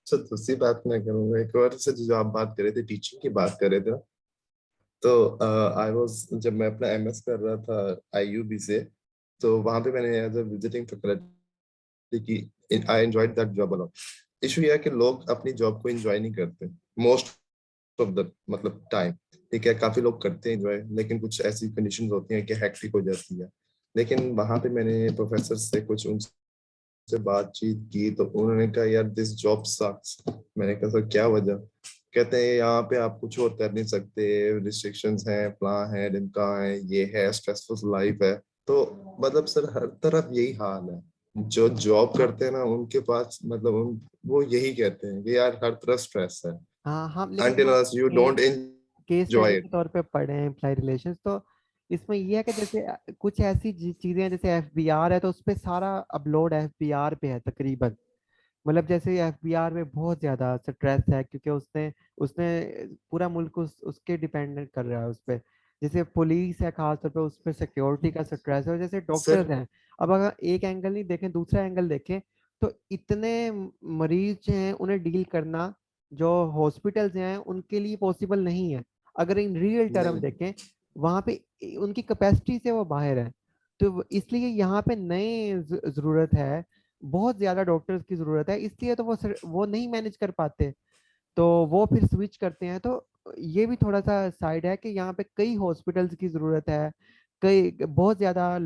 सर दूसरी बात मैं करूंगा, एक और से जो आप बात कर रहे थे, टीचिंग की बात कर रहे थे ना, तो आई वाज जब मैं अपना एमएस कर रहा था आईयूबी से, तो वहां पे मैंने एज अ विजिटिंग फैकल्टी की, I enjoyed that job a lot. Issue यह है कि लोग अपनी जॉब को एंजॉय नहीं करते मोस्ट ऑफ द मतलब टाइम। ठीक है, काफी लोग करते हैं एंजॉय, लेकिन कुछ ऐसी कंडीशंस होती हैं कि हेक्टिक हो जाती है। लेकिन वहां पे मैंने प्रोफेसर से कुछ उनसे बातचीत की, तो उन्होंने कहा यार दिस जॉब सक्स। मैंने कहा सर क्या वजह? कहते हैं यहाँ पे आप कुछ और कर नहीं सकते, रिस्ट्रिक्शंस हैं, प्लान है, लिमका है, ये है, स्ट्रेसफुल लाइफ है। तो मतलब सर हर तरफ यही हाल है। जो जॉब करते हैं ना उनके पास मतलब वो यही कहते हैं कि यार हर तरफ स्ट्रेस है, हाँ, हम लेकिन until हम unless you case don't case enjoy study के it। तौर पे पढ़े हैं एम्प्लॉय रिलेशंस। तो इसमें ये है कि जैसे कुछ ऐसी चीजें हैं, जैसे एफबीआर है तो उस पे सारा अपलोड एफबीआर पे है तकरीबन। मतलब जैसे एफबीआर में बहुत ज्यादा स्ट्रेस है, क्योंकि उसने उसने पूरा मुल्क उसके डिपेंडेंट कर रहा है उस पे। जैसे पुलिस है खासतौर पे, उस पे सिक्योरिटी का स्ट्रेस है, और जैसे सर डॉक्टर्स हैं। अब अगर एक एंगल नहीं देखें, दूसरा एंगल देखें, तो इतने मरीज हैं, उन्हें डील करना जो हॉस्पिटल्स हैं उनके लिए पॉसिबल नहीं है। अगर इन रियल टर्म नहीं, देखें, वहाँ पे उनकी कैपेसिटी से वो बाहर है। तो इसलिए यहाँ पे नए जरूरत है, बहुत ज्यादा डॉक्टर्स की जरूरत है, इसलिए तो वो नहीं मैनेज कर पाते, तो वो फिर स्विच करते हैं। तो ये भी थोड़ा सा साइड है कि यहाँ पे कई हॉस्पिटल्स की जरूरत है, कई बहुत ज्यादा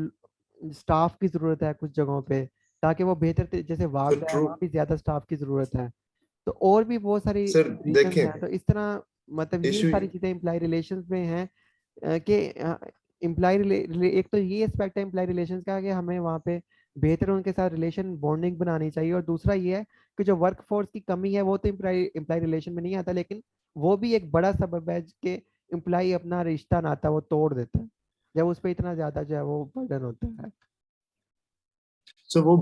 स्टाफ की जरूरत है कुछ जगहों पे, ताकि वो बेहतर जैसे सर वार्ड है ट्रू। वहाँ भी ज्यादा स्टाफ की जरूरत है। तो और भी बहुत सारी सर रीजन देखें, हैं। तो इस तरह मतलब ये इशू सारी चीजें एम्प्लॉय रिलेशंस में हैं, कि एक तो ये एस्पेक्ट है एम्प्लॉय रिलेशंस का कि हमें वहाँ पे बेहतर उनके साथ रिलेशन बॉन्डिंग बनानी चाहिए। और दूसरा ये है कि जो वर्क फोर्स की कमी है वो तो एम्प्लॉय रिलेशन में नहीं आता, लेकिन वो भी एक बड़ा सबब है कि एम्प्लॉय अपना रिश्ता नाता वो तोड़ देता है, जब उस पर इतना ज्यादा जो है वो बर्डन होता है। सो वो